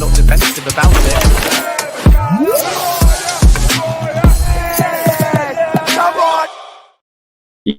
not defensive about it.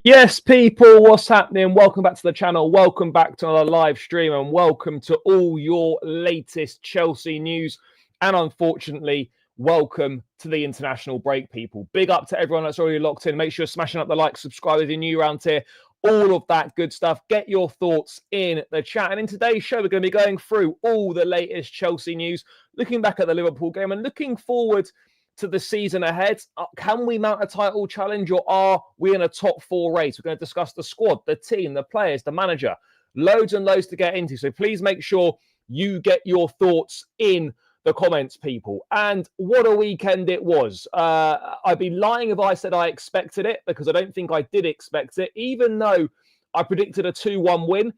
Yes, people, what's happening? Welcome back to the channel. Welcome back to another live stream, and welcome to all your latest Chelsea news. And unfortunately, welcome to the international break, people. Big up to everyone that's already locked in. Make sure you're smashing up the like, subscribe if you're new around here. All of that good stuff. Get your thoughts in the chat. And in today's show, we're going to be going through all the latest Chelsea news, looking back at the Liverpool game and looking forward to the season ahead. Can we mount a title challenge, or are we in a top four race? We're going to discuss the squad, the team, the players, the manager. Loads and loads to get into. So please make sure you get your thoughts in the comments, people. And what a weekend it was. I'd be lying if I said I expected it, because I don't think I did expect it. Even though I predicted a 2-1 win,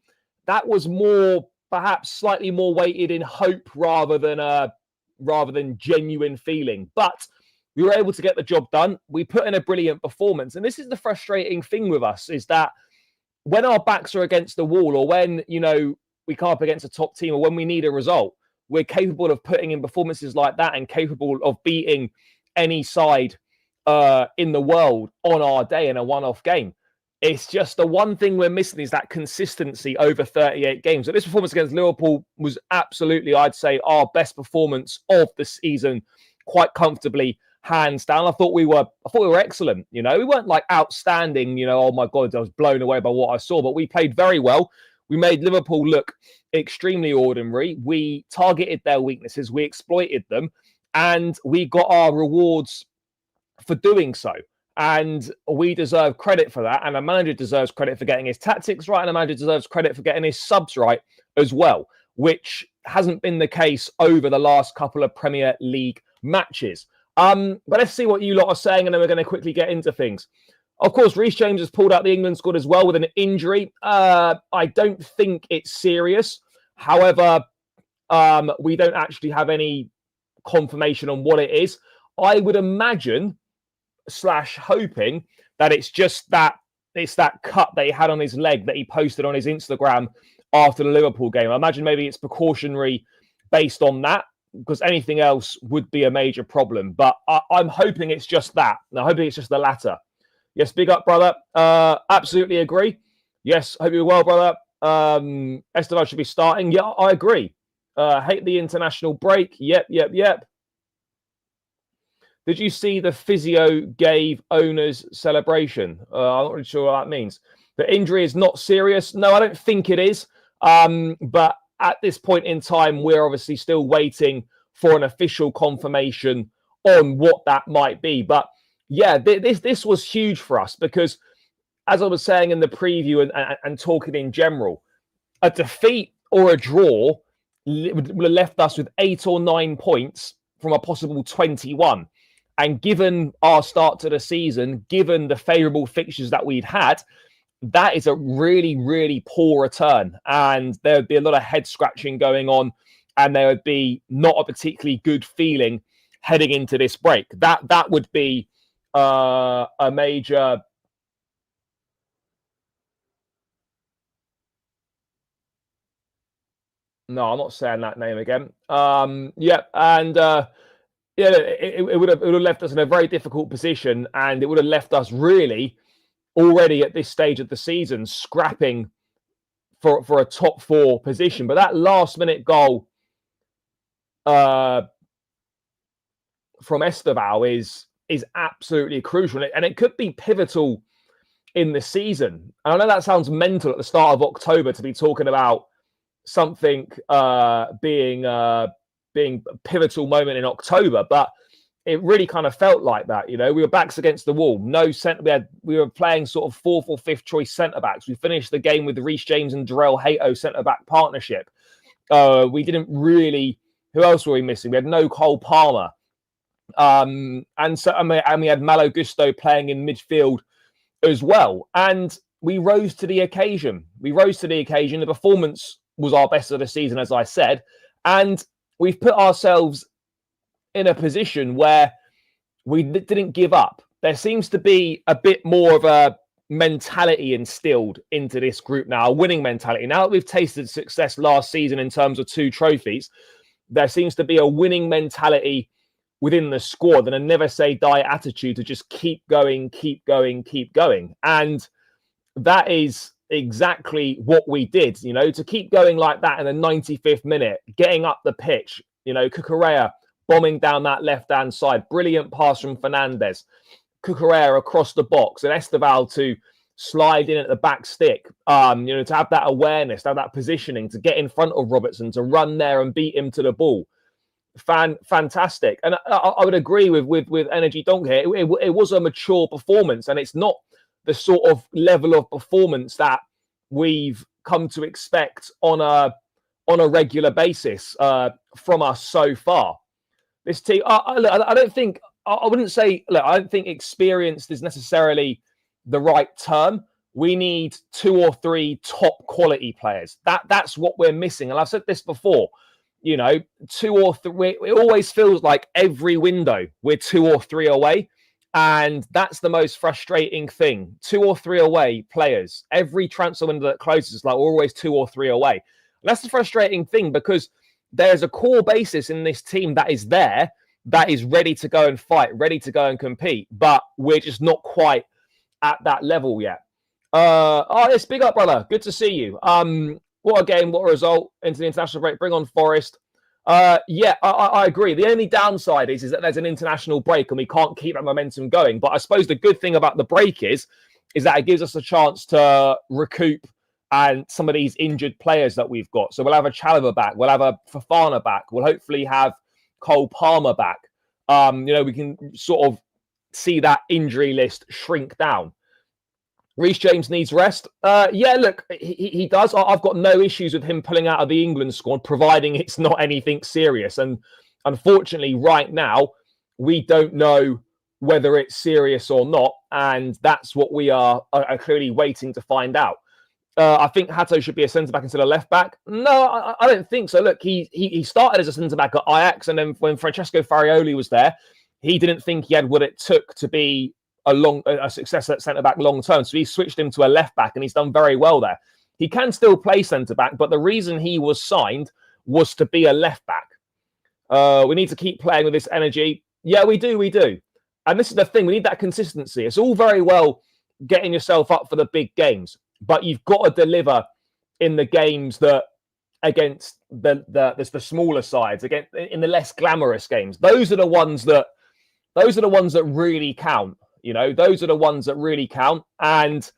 that was more, perhaps slightly more weighted in hope rather than genuine feeling. But we were able to get the job done. We put in a brilliant performance. And this is the frustrating thing with us, is that when our backs are against the wall, or when, we come up against a top team, or when we need a result, we're capable of putting in performances like that and capable of beating any side in the world on our day in a one-off game. It's just the one thing we're missing is that consistency over 38 games. So this performance against Liverpool was absolutely, I'd say, our best performance of the season, quite comfortably, hands down. I thought we were excellent. We weren't like outstanding. Oh my God, I was blown away by what I saw. But we played very well. We made Liverpool look extremely ordinary. We targeted their weaknesses. We exploited them, and we got our rewards for doing so. And we deserve credit for that. And the manager deserves credit for getting his tactics right. And the manager deserves credit for getting his subs right as well, which hasn't been the case over the last couple of Premier League matches. But let's see what you lot are saying, and then we're going to quickly get into things. Of course, Reece James has pulled out the England squad as well with an injury. I don't think it's serious. However, we don't actually have any confirmation on what it is. I would imagine / hoping that it's just that cut that he had on his leg that he posted on his Instagram after the Liverpool game. I imagine maybe it's precautionary based on that, because anything else would be a major problem. But I'm hoping it's just that. I'm hoping it's just the latter. Yes, big up, brother. Absolutely agree. Yes, hope you're well, brother. Estevao should be starting. Yeah, I agree. Hate the international break. Yep. Did you see the physio gave owners celebration? I'm not really sure what that means. The injury is not serious. No, I don't think it is. But at this point in time, we're obviously still waiting for an official confirmation on what that might be. But yeah, this was huge for us, because as I was saying in the preview and talking in general, a defeat or a draw would have left us with 8 or 9 points from a possible 21. And given our start to the season, given the favourable fixtures that we'd had, that is a really, really poor return. And there would be a lot of head scratching going on, and there would be not a particularly good feeling heading into this break. That would be a major... No, I'm not saying that name again. It would have left us in a very difficult position, and it would have left us really already at this stage of the season scrapping for a top 4 position. But that last minute goal from Estevao is absolutely crucial, and it could be pivotal in the season. And I know that sounds mental at the start of October to be talking about something being a pivotal moment in October, but it really kind of felt like that. We were backs against the wall. No centre. We were playing sort of 4th or 5th choice centre backs. We finished the game with the Reece James and Hato centre back partnership. We didn't really. Who else were we missing? We had no Cole Palmer, and we had Malo Gusto playing in midfield as well. And we rose to the occasion. The performance was our best of the season, as I said, and we've put ourselves in a position where we didn't give up. There seems to be a bit more of a mentality instilled into this group now, a winning mentality. Now that we've tasted success last season in terms of 2 trophies, there seems to be a winning mentality within the squad and a never say die attitude to just keep going, keep going, keep going. And that is exactly what we did, you know, to keep going like that in the 95th minute, getting up the pitch, you know, Cucurella bombing down that left-hand side, brilliant pass from Fernandes, Cucurella across the box, and Estevao to slide in at the back stick, you know, to have that awareness, to have that positioning, to get in front of Robertson, to run there and beat him to the ball. Fantastic. And I would agree with Energy Donk here. It was a mature performance, and it's not the sort of level of performance that we've come to expect on a regular basis from us so far. This team, I don't think, I wouldn't say, look, I don't think experienced is necessarily the right term. We need 2 or 3 top quality players. That's what we're missing. And I've said this before, you know, 2 or 3, it always feels like every window we're 2 or 3 away. And that's the most frustrating thing. 2 or 3 away players. Every transfer window that closes, like we're always 2 or 3 away. And that's the frustrating thing, because there's a core basis in this team that is there, that is ready to go and fight, ready to go and compete. But we're just not quite at that level yet. Oh, yes, big up, brother. Good to see you. What a game, what a result into the international break. Bring on Forest. Yeah, I agree. The only downside is that there's an international break and we can't keep that momentum going. But I suppose the good thing about the break is that it gives us a chance to recoup and some of these injured players that we've got. So we'll have a Chalobah back. We'll have a Fofana back. We'll hopefully have Cole Palmer back. You know, we can sort of see that injury list shrink down. Reece James needs rest. Yeah, look, he does. I've got no issues with him pulling out of the England squad, providing it's not anything serious. And unfortunately, right now, we don't know whether it's serious or not. And that's what we are clearly waiting to find out. I think Hato should be a centre-back instead of left-back. No, I don't think so. Look, he started as a centre-back at Ajax, and then when Francesco Farioli was there, he didn't think he had what it took to be a success at centre-back long-term. So he switched him to a left-back, and he's done very well there. He can still play centre-back, but the reason he was signed was to be a left-back. We need to keep playing with this energy. Yeah, we do. And this is the thing. We need that consistency. It's all very well getting yourself up for the big games, but you've got to deliver in the games that against the smaller sides, against in the less glamorous games. Those are the ones that really count. You know, those are the ones that really count. And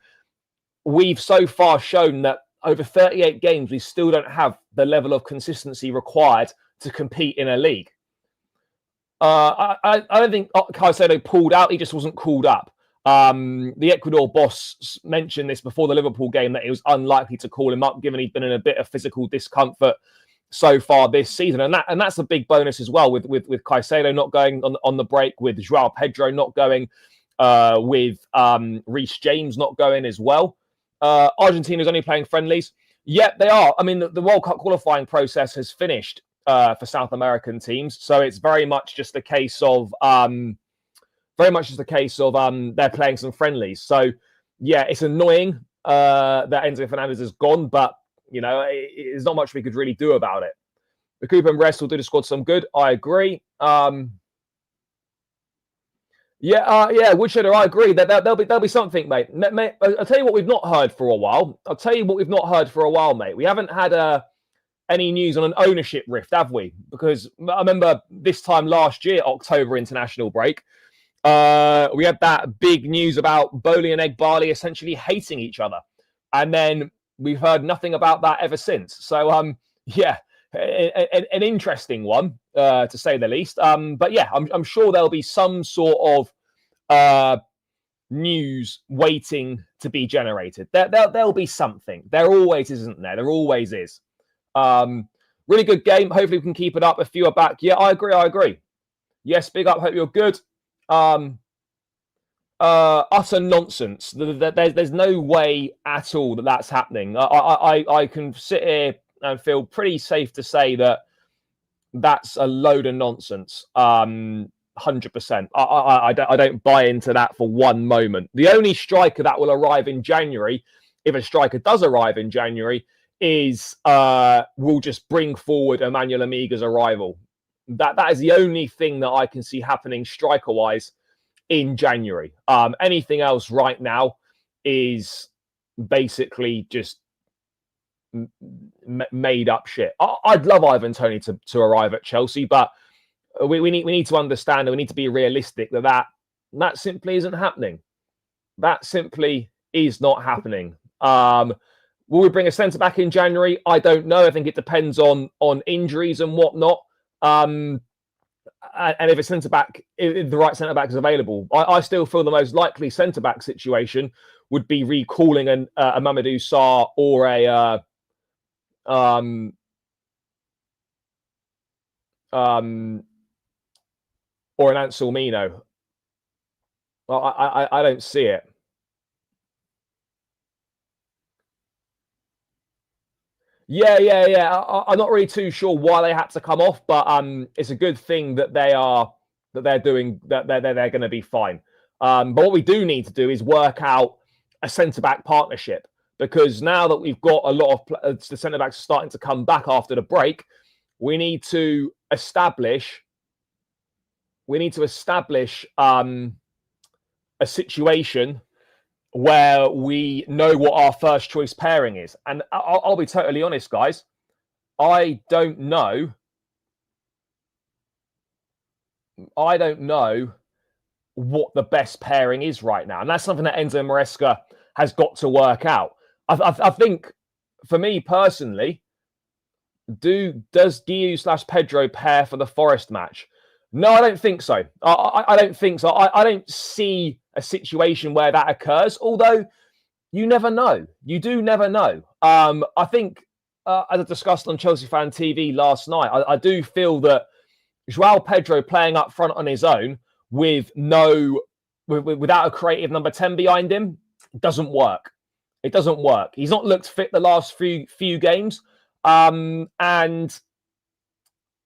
we've so far shown that over 38 games, we still don't have the level of consistency required to compete in a league. I don't think Caicedo pulled out. He just wasn't called up. The Ecuador boss mentioned this before the Liverpool game, that it was unlikely to call him up, given he'd been in a bit of physical discomfort so far this season. And that's a big bonus as well, with Caicedo not going on the break, with João Pedro not going, with Reece James not going as well. Argentina's only playing friendlies. Yep, they are. I mean, the World Cup qualifying process has finished for South American teams, so it's very much just a case of they're playing some friendlies. So yeah, it's annoying that Enzo Fernandez is gone, but you know, there's not much we could really do about it. The Recoup and rest will do the squad some good. I agree. Yeah, Woodshedders, I agree. There'll be something, mate. I'll tell you what we've not heard for a while. Mate. We haven't had any news on an ownership rift, have we? Because I remember this time last year, October international break, we had that big news about Bowley and Eghbali essentially hating each other. And then we've heard nothing about that ever since. So, yeah, an interesting one, to say the least. But yeah, I'm sure there'll be some sort of news waiting to be generated. There'll be something. There always isn't there. There always is. Really good game. Hopefully we can keep it up. A few are back. Yeah, I agree. Yes, big up. Hope you're good. Utter nonsense. There's no way at all that that's happening. I can sit here and feel pretty safe to say that that's a load of nonsense. 100%. I don't buy into that for one moment. The only striker that will arrive in January, if a striker does arrive in January, is we'll just bring forward Emmanuel Amiga's arrival. That is the only thing that I can see happening striker-wise in January. Anything else right now is basically just made up shit. I'd love Ivan Toney to arrive at Chelsea, but we need to understand and we need to be realistic that simply isn't happening. That simply is not happening. Will we bring a centre back in January? I don't know. I think it depends on injuries and whatnot. And if a centre back, if the right centre back is available, I still feel the most likely centre back situation would be recalling a Mamadou Sarr or or an Anselmino. Well, I don't see it. Yeah. I'm not really too sure why they had to come off, but it's a good thing that they're going to be fine. But what we do need to do is work out a centre back partnership, because now that we've got a lot of the centre backs starting to come back after the break, we need to establish a situation where we know what our first choice pairing is. And I'll be totally honest, guys. I don't know what the best pairing is right now. And that's something that Enzo Maresca has got to work out. I think, for me personally, does Guiu / Pedro pair for the Forest match? No, I don't think so. I don't think so. I don't see a situation where that occurs, although you never know. You do never know. I think, as I discussed on Chelsea Fan TV last night, I do feel that João Pedro playing up front on his own without a creative number 10 behind him doesn't work. It doesn't work. He's not looked fit the last few games, and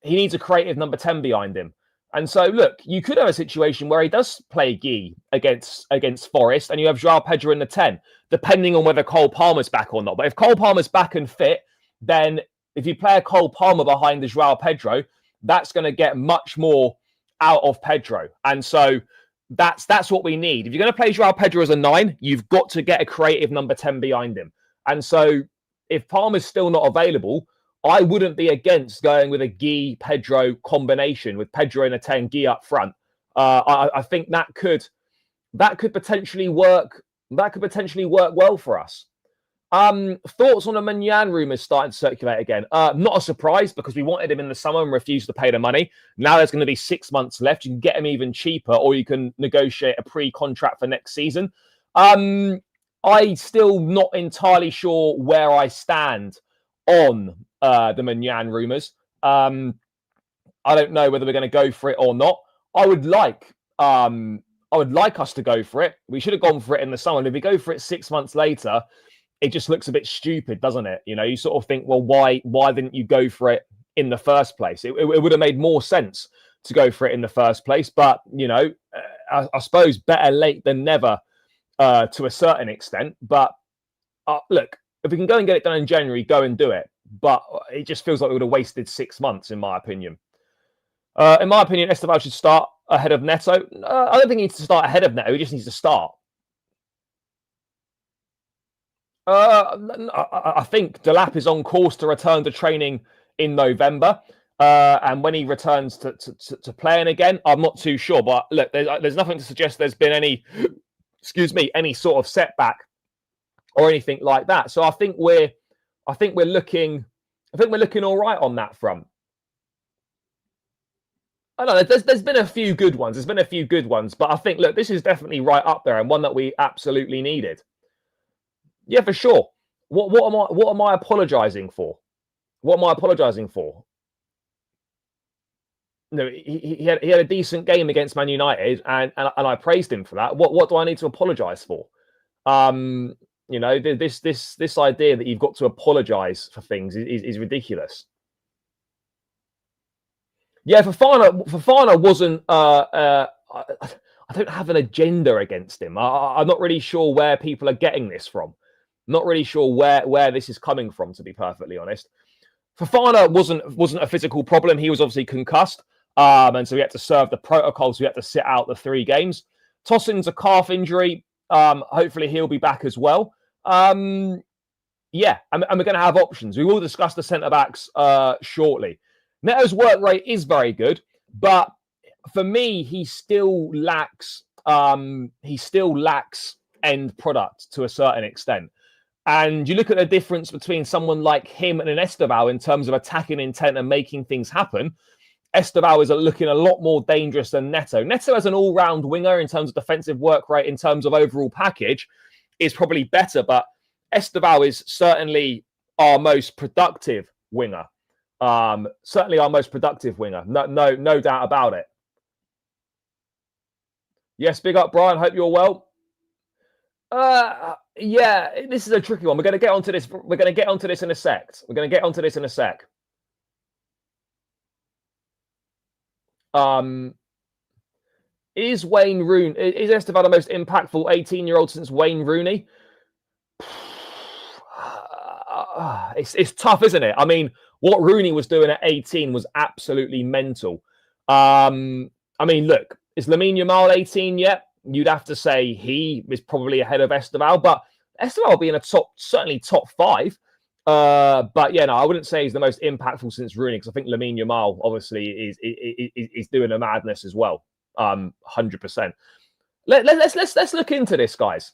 he needs a creative number 10 behind him. And so, look, you could have a situation where he does play Guiu against Forest, and you have João Pedro in the 10, depending on whether Cole Palmer's back or not. But if Cole Palmer's back and fit, then if you play a Cole Palmer behind the João Pedro, that's going to get much more out of Pedro. And so that's what we need. If you're going to play João Pedro as a 9, you've got to get a creative number 10 behind him. And so if Palmer's still not available, I wouldn't be against going with a Guiu-Pedro combination with Pedro in a 10, Guiu up front. I think that could potentially work. That could potentially work well for us. Thoughts on the Manyan rumours starting to circulate again? Not a surprise, because we wanted him in the summer and refused to pay the money. Now there's going to be 6 months left. You can get him even cheaper, or you can negotiate a pre-contract for next season. I'm still not entirely sure where I stand on the Manyan rumours. I don't know whether we're going to go for it or not. I would like us to go for it. We should have gone for it in the summer. And if we go for it 6 months later, it just looks a bit stupid, doesn't it? You know, you sort of think, well, why didn't you go for it in the first place? It would have made more sense to go for it in the first place. But, you know, I suppose better late than never to a certain extent. But look, if we can go and get it done in January, go and do it. But it just feels like we would have wasted 6 months, in my opinion. In my opinion, Estevao should start ahead of Neto. I don't think he needs to start ahead of Neto. He just needs to start. I think Delap is on course to return to training in November. And when he returns to playing again, I'm not too sure. But look, there's nothing to suggest there's been any sort of setback or anything like that. So I think we're looking all right on that front. I don't know. There's been a few good ones. But I think, look, this is definitely right up there and one that we absolutely needed. Yeah, for sure. What am I apologising for? What am I apologising for? No, he had a decent game against Man United, and I praised him for that. What do I need to apologise for? You know, this idea that you've got to apologise for things is ridiculous. Yeah, Fofana wasn't. I don't have an agenda against him. I'm not really sure where people are getting this from. Not really sure where this is coming from, to be perfectly honest. Fofana wasn't a physical problem. He was obviously concussed, and so he had to serve the protocol. So he had to sit out the 3 games. Tossin's a calf injury. Hopefully he'll be back as well. Yeah, and we're going to have options. We will discuss the centre backs shortly. Neto's work rate is very good, but for me, he still lacks end product to a certain extent. And you look at the difference between someone like him and an Estevao in terms of attacking intent and making things happen. Estevao is looking a lot more dangerous than Neto. Neto as an all-round winger in terms of defensive work rate, in terms of overall package, is probably better, but Estevao is certainly our most productive winger. Certainly our most productive winger. No doubt about it. Yes, big up, Brian. Hope you're well. Yeah, this is a tricky one. We're going to get onto this. We're going to get onto this in a sec. Is Wayne Rooney? Is Estevao the most impactful 18-year-old since Wayne Rooney? It's tough, isn't it? I mean, what Rooney was doing at 18 was absolutely mental. I mean, look, is Lamine Yamal 18 yet? You'd have to say he is probably ahead of Estevao, but Estevao will be in certainly top 5. But yeah, no, I wouldn't say he's the most impactful since Rooney, because I think Lamine Yamal obviously is doing a madness as well. 100%. Let's look into this, guys.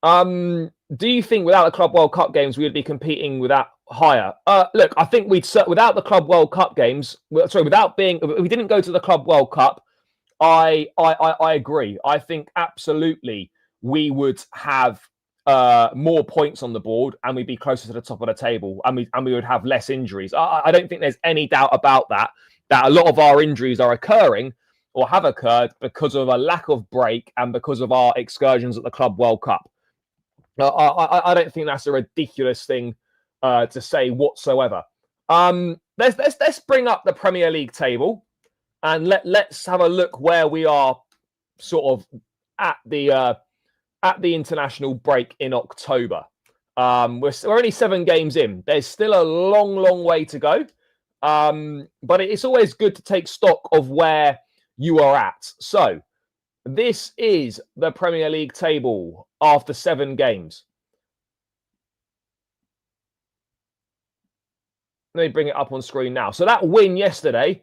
Do you think without the Club World Cup games we would be competing with that higher? Look, I think without the Club World Cup games, if we didn't go to the Club World Cup, I agree. I think absolutely we would have more points on the board, and we'd be closer to the top of the table, and we would have less injuries. I don't think there's any doubt about that a lot of our injuries are occurring or have occurred because of a lack of break and because of our excursions at the Club World Cup. I don't think that's a ridiculous thing to say whatsoever. Let's bring up the Premier League table and let's have a look where we are sort of at the international break in October. We're only 7 games in. There's still a long way to go. But it's always good to take stock of where you are at. So this is the Premier League table after 7 games. Let me bring it up on screen now. So that win yesterday,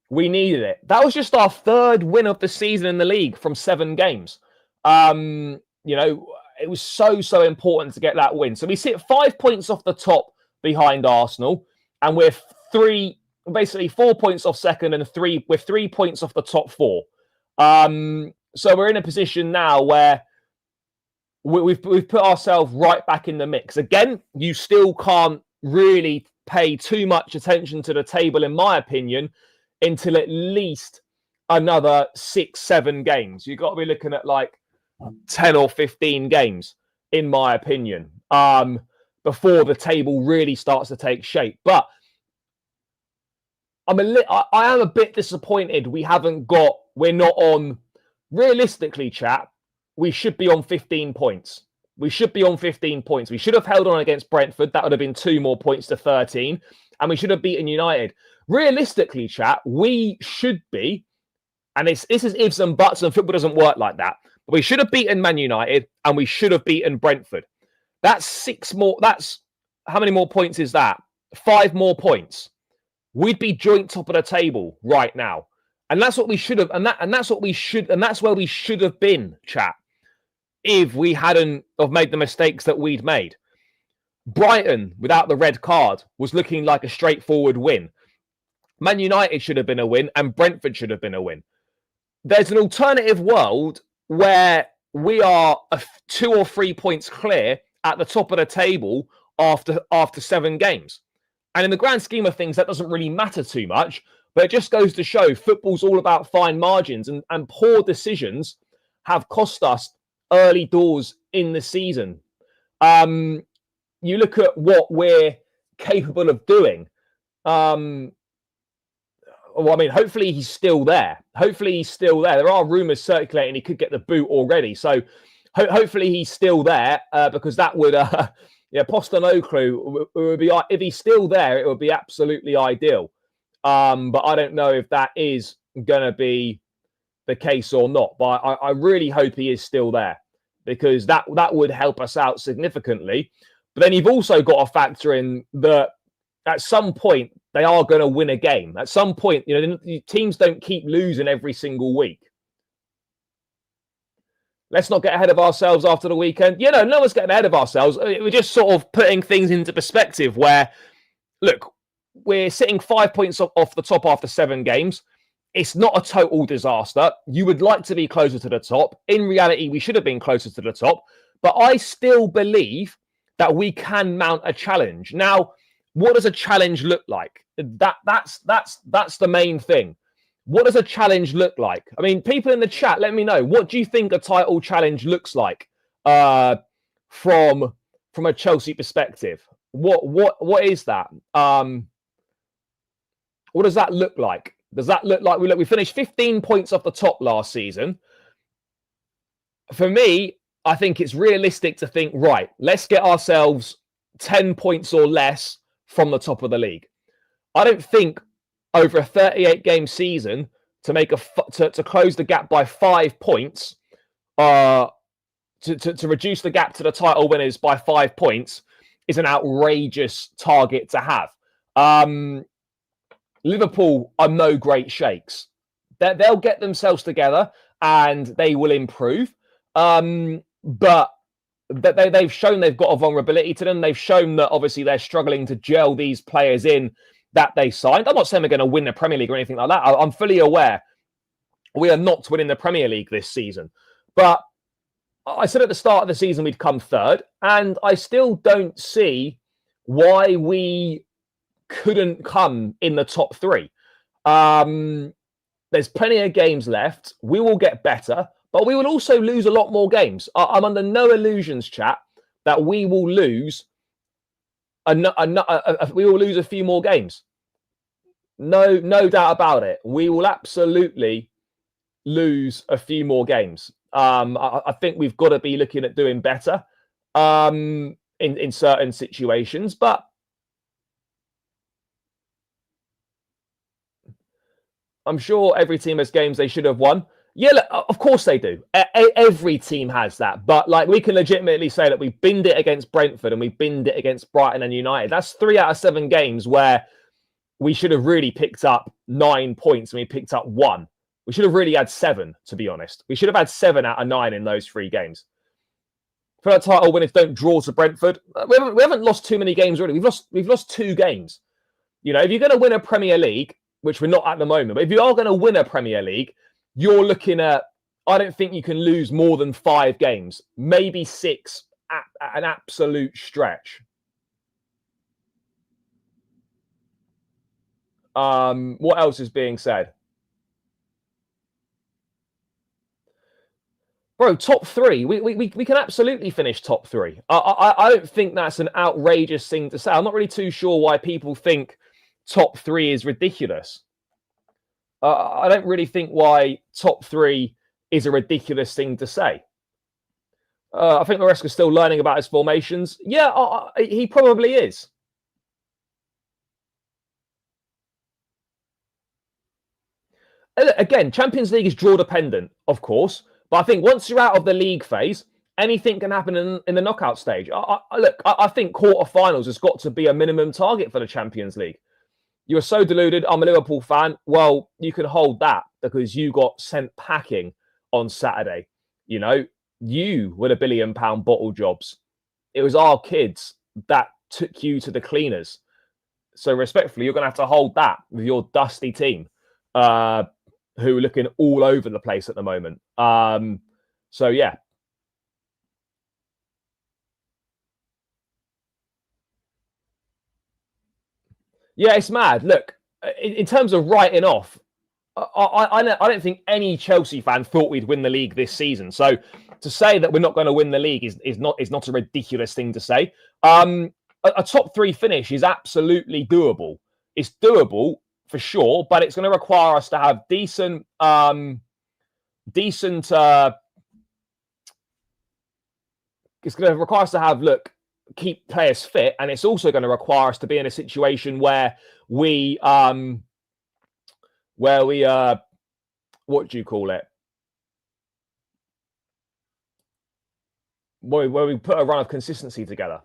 we needed it. That was just our 3rd win of the season in the league from 7 games. You know, it was so important to get that win. So we sit 5 points off the top behind Arsenal, and we're 4 points off second, and we're 3 points off the top 4. So we're in a position now where we've put ourselves right back in the mix. Again, you still can't really pay too much attention to the table, in my opinion, until at least another 6-7 games. You've got to be looking at like 10 or 15 games, in my opinion, before the table really starts to take shape. But I am a bit disappointed we're not on, realistically, chat, we should be on 15 points. We should be on 15 points. We should have held on against Brentford. That would have been 2 more points to 13. And we should have beaten United. Realistically, chat, we should be, and this is ifs and buts, and football doesn't work like that. But we should have beaten Man United, and we should have beaten Brentford. That's 6 more. That's, how many more points is that? 5 more points. We'd be joint top of the table right now. And that's what we should have, and that's where we should have been, chat, if we hadn't have made the mistakes that we'd made. Brighton, without the red card, was looking like a straightforward win. Man United should have been a win, and Brentford should have been a win. There's an alternative world where we are 2 or 3 points clear at the top of the table after 7 games. And in the grand scheme of things, that doesn't really matter too much, but it just goes to show football's all about fine margins, and poor decisions have cost us early doors in the season. You look at what we're capable of doing. Well, I mean, hopefully he's still there. There are rumours circulating he could get the boot already. So hopefully he's still there because that would, Postecoglou would be, if he's still there, it would be absolutely ideal. But I don't know if that is going to be the case or not. But I really hope he is still there because that would help us out significantly. But then you've also got to factor in that at some point they are going to win a game. At some point, teams don't keep losing every single week. Let's not get ahead of ourselves after the weekend. No one's getting ahead of ourselves. We're just sort of putting things into perspective where, look, we're sitting 5 points off the top after 7 games. It's not a total disaster. You would like to be closer to the top. In reality, we should have been closer to the top. But I still believe that we can mount a challenge. Now, what does a challenge look like? That's the main thing. What does a challenge look like? I mean, people in the chat, let me know. What do you think a title challenge looks like from a Chelsea perspective? What is that? What does that look like? Does that look like we finished 15 points off the top last season? For me, I think it's realistic to think, right, let's get ourselves 10 points or less from the top of the league. I don't think over a 38-game season to close the gap by 5 points, to reduce the gap to the title winners by 5 points is an outrageous target to have. Liverpool are no great shakes. They'll get themselves together and they will improve. But they've shown they've got a vulnerability to them. They've shown that obviously they're struggling to gel these players in that they signed. I'm not saying we're going to win the Premier League or anything like that. I'm fully aware we are not winning the Premier League this season. But I said at the start of the season we'd come third, and I still don't see why we couldn't come in the top 3. There's plenty of games left. We will get better, but we will also lose a lot more games. I'm under no illusions, chat, that we will lose we will lose a few more games. No doubt about it. We will absolutely lose a few more games. I think we've got to be looking at doing better in certain situations, but I'm sure every team has games they should have won. Yeah, look, of course they do. Every team has that. But we can legitimately say that we binned it against Brentford and we binned it against Brighton and United. That's 3 out of 7 games where we should have really picked up 9 points and we picked up 1. We should have really had 7, to be honest. We should have had 7 out of 9 in those 3 games. For that title winners don't draw to Brentford, we haven't lost too many games already. We've lost 2 games. If you're going to win a Premier League, which we're not at the moment, but if you are going to win a Premier League, you're looking at, I don't think you can lose more than 5 games, maybe 6 at an absolute stretch. What else is being said? Bro, top 3. We can absolutely finish top 3. I don't think that's an outrageous thing to say. I'm not really too sure why people think top 3 is ridiculous. I don't really think why top 3 is a ridiculous thing to say. I think Maresca's still learning about his formations. Yeah, he probably is. Again, Champions League is draw dependent, of course. But I think once you're out of the league phase, anything can happen in the knockout stage. I think quarterfinals has got to be a minimum target for the Champions League. You are so deluded. I'm a Liverpool fan. Well, you can hold that because you got sent packing on Saturday. You were the £1 billion bottle jobs. It was our kids that took you to the cleaners. So respectfully, you're going to have to hold that with your dusty team who are looking all over the place at the moment. So, yeah. Yeah, it's mad. Look, in terms of writing off, I don't think any Chelsea fan thought we'd win the league this season. So to say that we're not going to win the league is not a ridiculous thing to say. A top 3 finish is absolutely doable. It's doable for sure, but it's going to require us to have decent it's going to require us to have, keep players fit. And it's also going to require us to be in a situation where we what do you call it? Where we put a run of consistency together.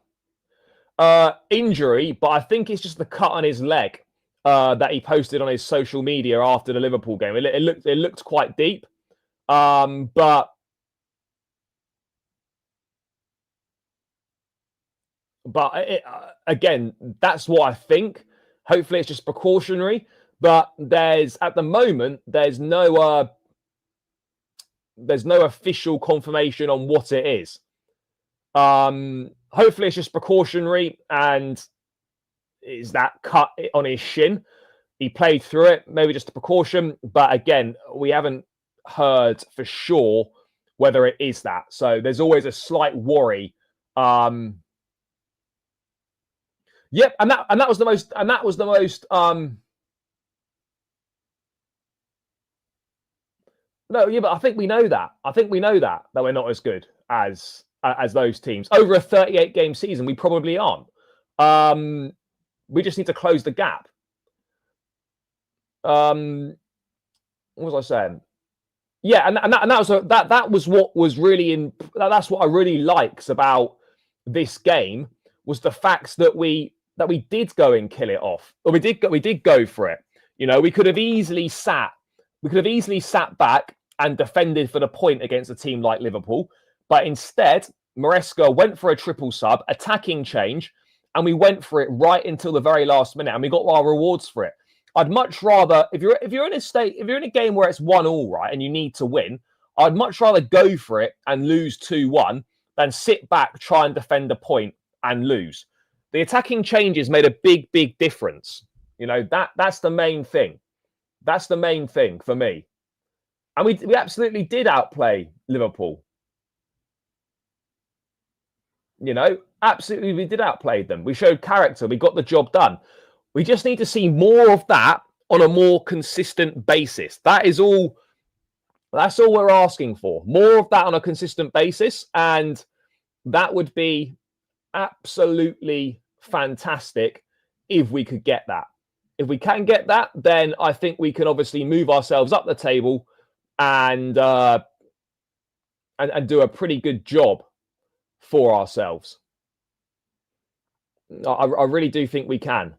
Injury, but I think it's just the cut on his leg that he posted on his social media after the Liverpool game. It looked quite deep, but again, that's what I think. Hopefully, it's just precautionary. But at the moment there's no official confirmation on what it is. Hopefully it's just precautionary, and is that cut on his shin. He played through it, maybe just a precaution. But again, we haven't heard for sure whether it is that. So there's always a slight worry. Yep, and that was the most. No, yeah, but I think we know that. That we're not as good as those teams. Over a 38-game season, we probably aren't. We just need to close the gap. What was I saying? Yeah, and that was what was really that's what I really likes about this game, was the fact that we did go and kill it off, or we did go for it. You know, we could have easily sat back and defended for the point against a team like Liverpool. But instead, Maresca went for a triple sub, attacking change, and we went for it right until the very last minute, and we got our rewards for it. I'd much rather, if you're in a game where it's 1-1, right, and you need to win, I'd much rather go for it and lose 2-1 than sit back, try and defend a point and lose. The attacking changes made a big, big difference. You know, that's the main thing. That's the main thing for me. And we absolutely did outplay Liverpool. You know, absolutely we did outplay them. We showed character. We got the job done. We just need to see more of that on a more consistent basis. That's all we're asking for. More of that on a consistent basis. And that would be absolutely fantastic if we could get that. If we can get that, then I think we can obviously move ourselves up the table and do a pretty good job for ourselves. I really do think we can.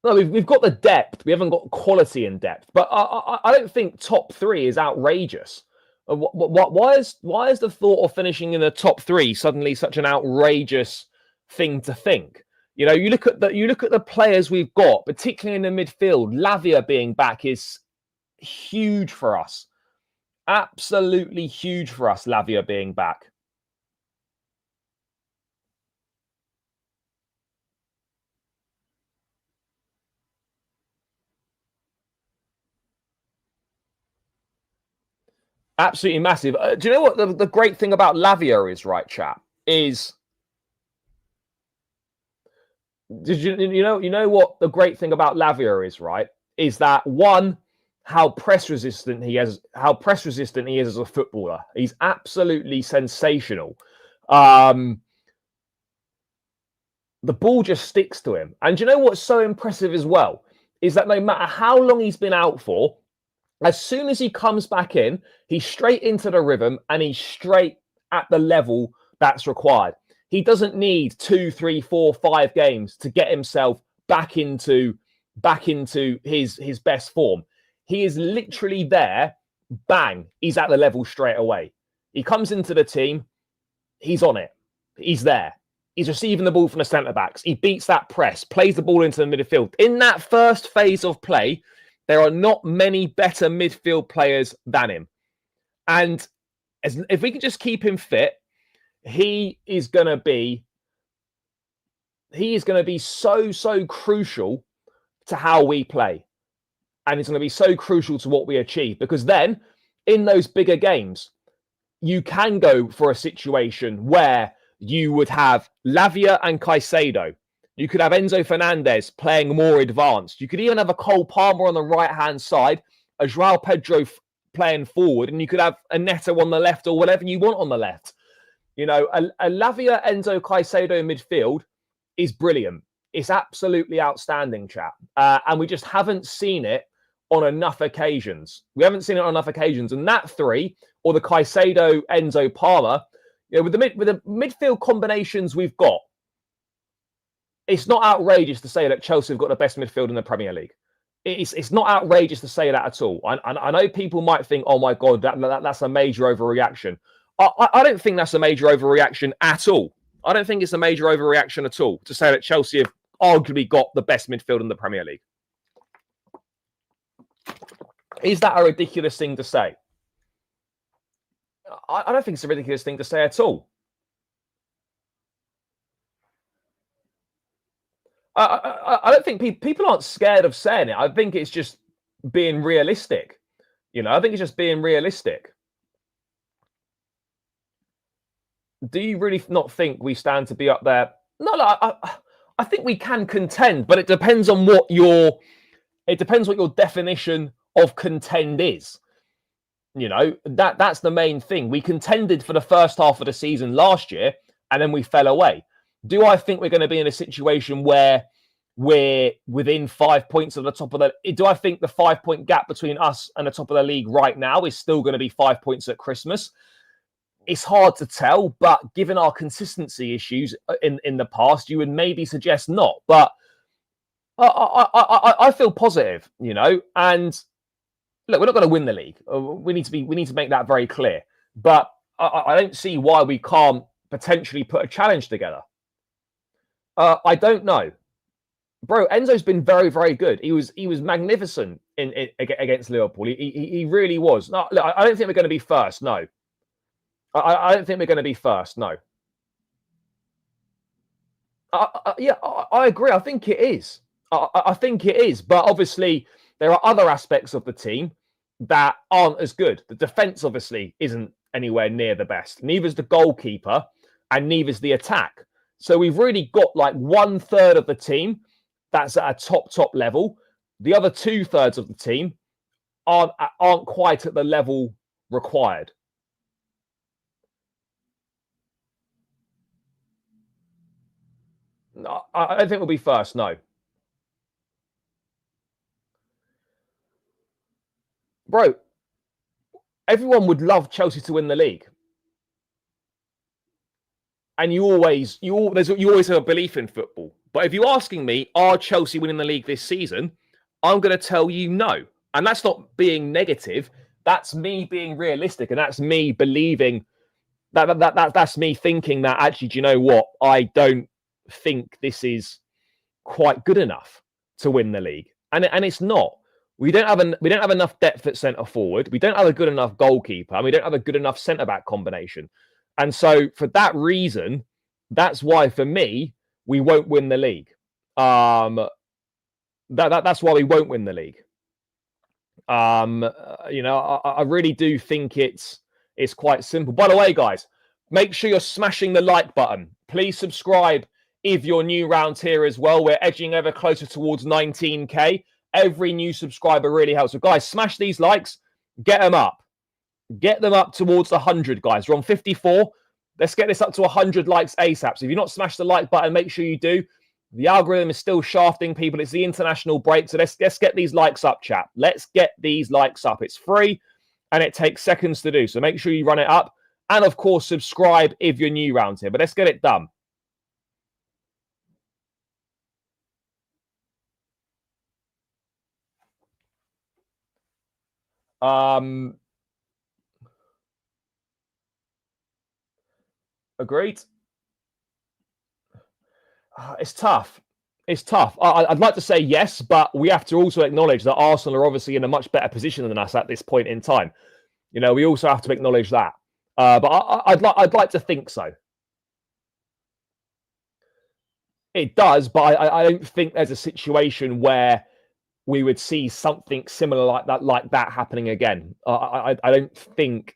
No, we've got the depth. We haven't got quality in depth. But I don't think top 3 is outrageous. Why is the thought of finishing in the top 3 suddenly such an outrageous thing to think? You know, you look at the players we've got, particularly in the midfield. Lavia being back is huge for us. Absolutely huge for us, Lavia being back. Absolutely massive. Do you know what the great thing about Lavia is, right, chat? Did you know what the great thing about Lavia is, right? Is that, one, how press resistant he is as a footballer. He's absolutely sensational. The ball just sticks to him. And do you know what's so impressive as well? Is that no matter how long he's been out for, as soon as he comes back in, he's straight into the rhythm and he's straight at the level that's required. He doesn't need 2, 3, 4, 5 games to get himself back into his best form. He is literally there, bang, he's at the level straight away. He comes into the team, he's on it. He's there. He's receiving the ball from the centre-backs. He beats that press, plays the ball into the midfield. In that first phase of play, there are not many better midfield players than him. And if we can just keep him fit, he is going to be so crucial to how we play. And it's going to be so crucial to what we achieve. Because then, in those bigger games, you can go for a situation where you would have Lavia and Caicedo. You could have Enzo Fernandez playing more advanced. You could even have a Cole Palmer on the right-hand side, a Joao Pedro playing forward, and you could have a Neto on the left or whatever you want on the left. You know, a Lavia, Enzo, Caicedo midfield is brilliant. It's absolutely outstanding, chap. And we just haven't seen it on enough occasions. We haven't seen it on enough occasions. And that three, or the Caicedo, Enzo, Palmer, you know, with the midfield combinations we've got, it's not outrageous to say that Chelsea have got the best midfield in the Premier League. It's not outrageous to say that at all. I know people might think, oh my God, that's a major overreaction. I don't think that's a major overreaction at all. I don't think it's a major overreaction at all to say that Chelsea have arguably got the best midfield in the Premier League. Is that a ridiculous thing to say? I don't think it's a ridiculous thing to say at all. I don't think people aren't scared of saying it. I think it's just being realistic. You know, I think it's just being realistic. Do you really not think we stand to be up there? No, I think we can contend, but it depends on what your definition of contend is. You know, that's the main thing. We contended for the first half of the season last year, and then we fell away. Do I think we're going to be in a situation where we're within 5 points of the top of the... Do I think the 5-point gap between us and the top of the league right now is still going to be 5 points at Christmas? It's hard to tell, but given our consistency issues in the past, you would maybe suggest not. But I feel positive, you know. And look, we're not going to win the league. We need to make that very clear. But I don't see why we can't potentially put a challenge together. I don't know, bro. Enzo's been very, very good. He was magnificent against Liverpool. He really was. No, look, I don't think we're going to be first. No. I don't think we're going to be first. No. Yeah, I agree. I think it is. I think it is. But obviously, there are other aspects of the team that aren't as good. The defense, obviously, isn't anywhere near the best. Neither's the goalkeeper, and neither's the attack. So we've really got like 1/3 of the team that's at a top level. The other 2/3 of the team aren't quite at the level required. No, I don't think we'll be first, no. Bro, everyone would love Chelsea to win the league. And you always have a belief in football. But if you're asking me, are Chelsea winning the league this season? I'm going to tell you no. And that's not being negative. That's me being realistic. And that's me believing that's me thinking that actually, do you know what? I don't think this is quite good enough to win the league. And it's not. We don't have enough depth at centre forward. We don't have a good enough goalkeeper. And we don't have a good enough centre back combination. And so for that reason, that's why for me, we won't win the league. That's why we won't win the league. You know, I really do think it's quite simple. By the way, guys, make sure you're smashing the like button. Please subscribe if you're new around here as well. We're edging ever closer towards 19K. Every new subscriber really helps. So guys, smash these likes, get them up. Get them up towards 100, guys. We're on 54. Let's get this up to 100 likes ASAP. So if you've not smashed the like button, make sure you do. The algorithm is still shafting people. It's the international break. So let's get these likes up, chat. Let's get these likes up. It's free and it takes seconds to do. So make sure you run it up. And of course, subscribe if you're new around here. But let's get it done. Agreed. It's tough. It's tough. I'd like to say yes, but we have to also acknowledge that Arsenal are obviously in a much better position than us at this point in time. You know, we also have to acknowledge that. But I'd like to think so. It does, but I don't think there's a situation where we would see something similar like that happening again. I don't think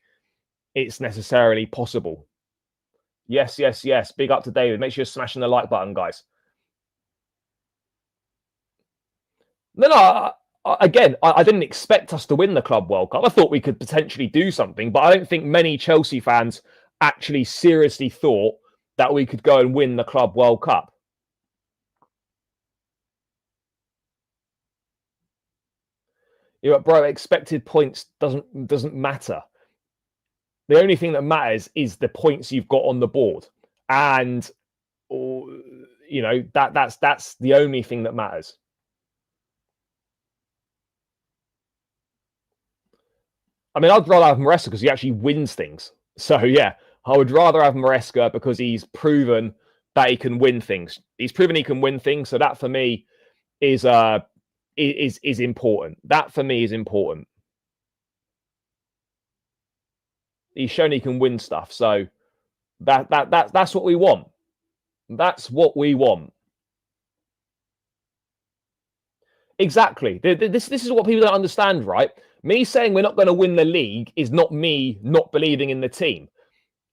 it's necessarily possible. Yes. Big up to David. Make sure you're smashing the like button, guys. No, no. I didn't expect us to win the Club World Cup. I thought we could potentially do something, but I don't think many Chelsea fans actually seriously thought that we could go and win the Club World Cup. You know, bro, expected points doesn't matter. The only thing that matters is the points you've got on the board, and you know that's the only thing that matters. I mean, I'd rather have Maresca because he actually wins things. So yeah, I would rather have Maresca because he's proven that he can win things. He's proven he can win things. So that for me is important. That for me is important. He's shown he can win stuff. So that's what we want. That's what we want. Exactly. This is what people don't understand, right? Me saying we're not going to win the league is not me not believing in the team.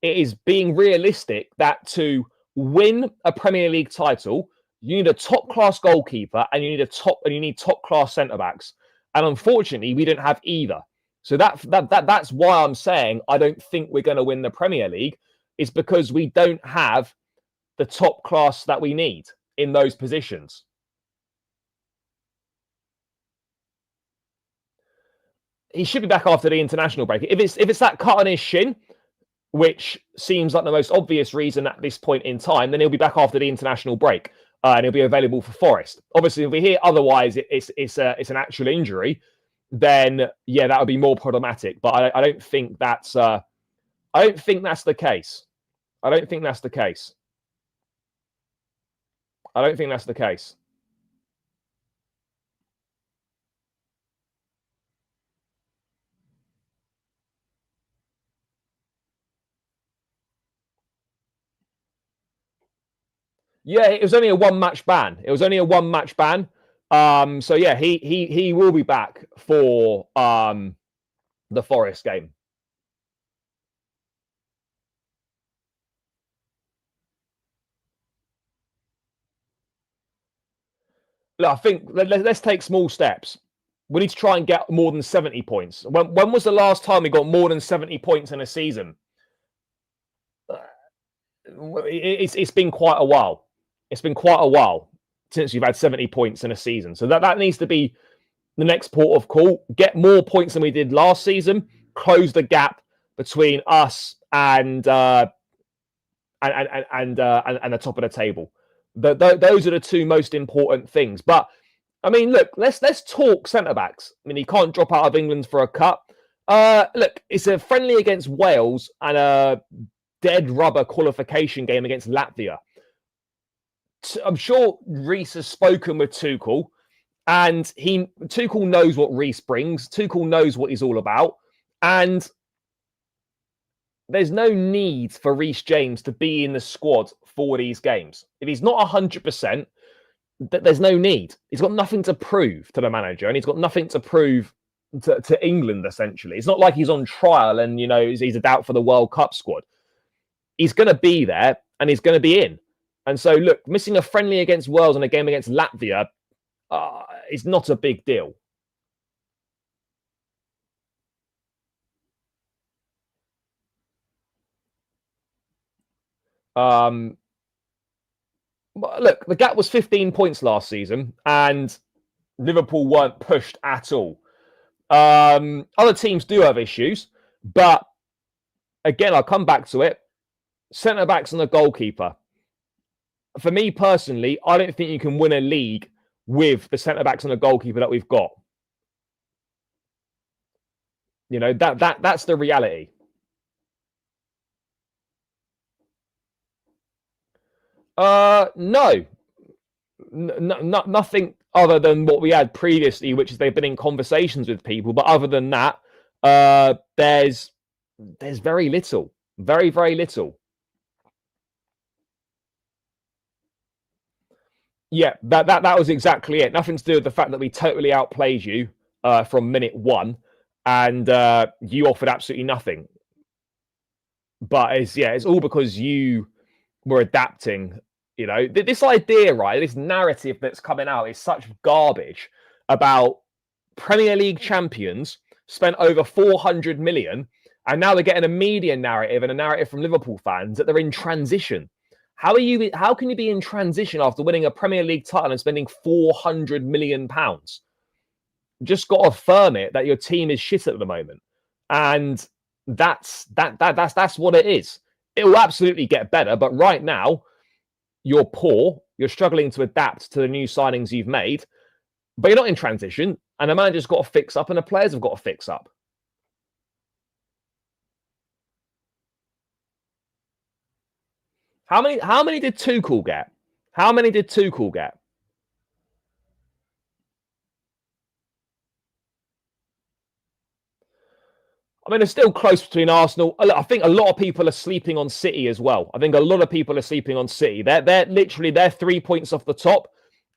It is being realistic that to win a Premier League title, you need a top class goalkeeper and you need top class centre backs. And unfortunately, we didn't have either. So that's why I'm saying I don't think we're going to win the Premier League, is because we don't have the top class that we need in those positions. He should be back after the international break. If it's that cut on his shin, which seems like the most obvious reason at this point in time, then he'll be back after the international break and he'll be available for Forest. Obviously, if we hear otherwise it's an actual injury, then yeah, that would be more problematic. But I don't think that's the case. I don't think that's the case. I don't think that's the case. Yeah, it was only a one-match ban. So yeah, he will be back for the Forest game. Look, I think let's take small steps. We need to try and get more than 70 points. When was the last time we got more than 70 points in a season? It's been quite a while. It's been quite a while since you've had 70 points in a season. So that needs to be the next port of call. Get more points than we did last season. Close the gap between us and the top of the table. Those are the two most important things. But I mean, look, let's talk centre backs. I mean, he can't drop out of England for a cup. Look, it's a friendly against Wales and a dead rubber qualification game against Lavia. I'm sure Reece has spoken with Tuchel, and Tuchel knows what Reece brings. Tuchel knows what he's all about, and there's no need for Reece James to be in the squad for these games. If he's not 100%, there's no need. He's got nothing to prove to the manager, and he's got nothing to prove to England, essentially. It's not like he's on trial and, you know, he's a doubt for the World Cup squad. He's going to be there, and he's going to be in. And so, look, missing a friendly against Wales and a game against Latvia is not a big deal. Look, the gap was 15 points last season, and Liverpool weren't pushed at all. Other teams do have issues, but again, I'll come back to it. Centre backs and a goalkeeper. For me personally, I don't think you can win a league with the centre backs and a goalkeeper that we've got. You know, that's the reality. No, nothing other than what we had previously, which is they've been in conversations with people. But other than that, there's very little, very little. Yeah, that was exactly it. Nothing to do with the fact that we totally outplayed you from minute one, and you offered absolutely nothing. But it's all because you were adapting. You know, this idea, right? This narrative that's coming out is such garbage. about Premier League champions spent over 400 million, and now they're getting a media narrative and a narrative from Liverpool fans that they're in transition. How can you be in transition after winning a Premier League title and spending 400 million pounds? Just got to affirm it that your team is shit at the moment, and that's what it is. It will absolutely get better, but right now you're poor. You're struggling to adapt to the new signings you've made, but you're not in transition. And the manager's got to fix up, and the players have got to fix up. How many did Tuchel get? How many did Tuchel get? I mean, it's still close between Arsenal. I think a lot of people are sleeping on City as well. I think a lot of people are sleeping on City. They're literally 3 points off the top,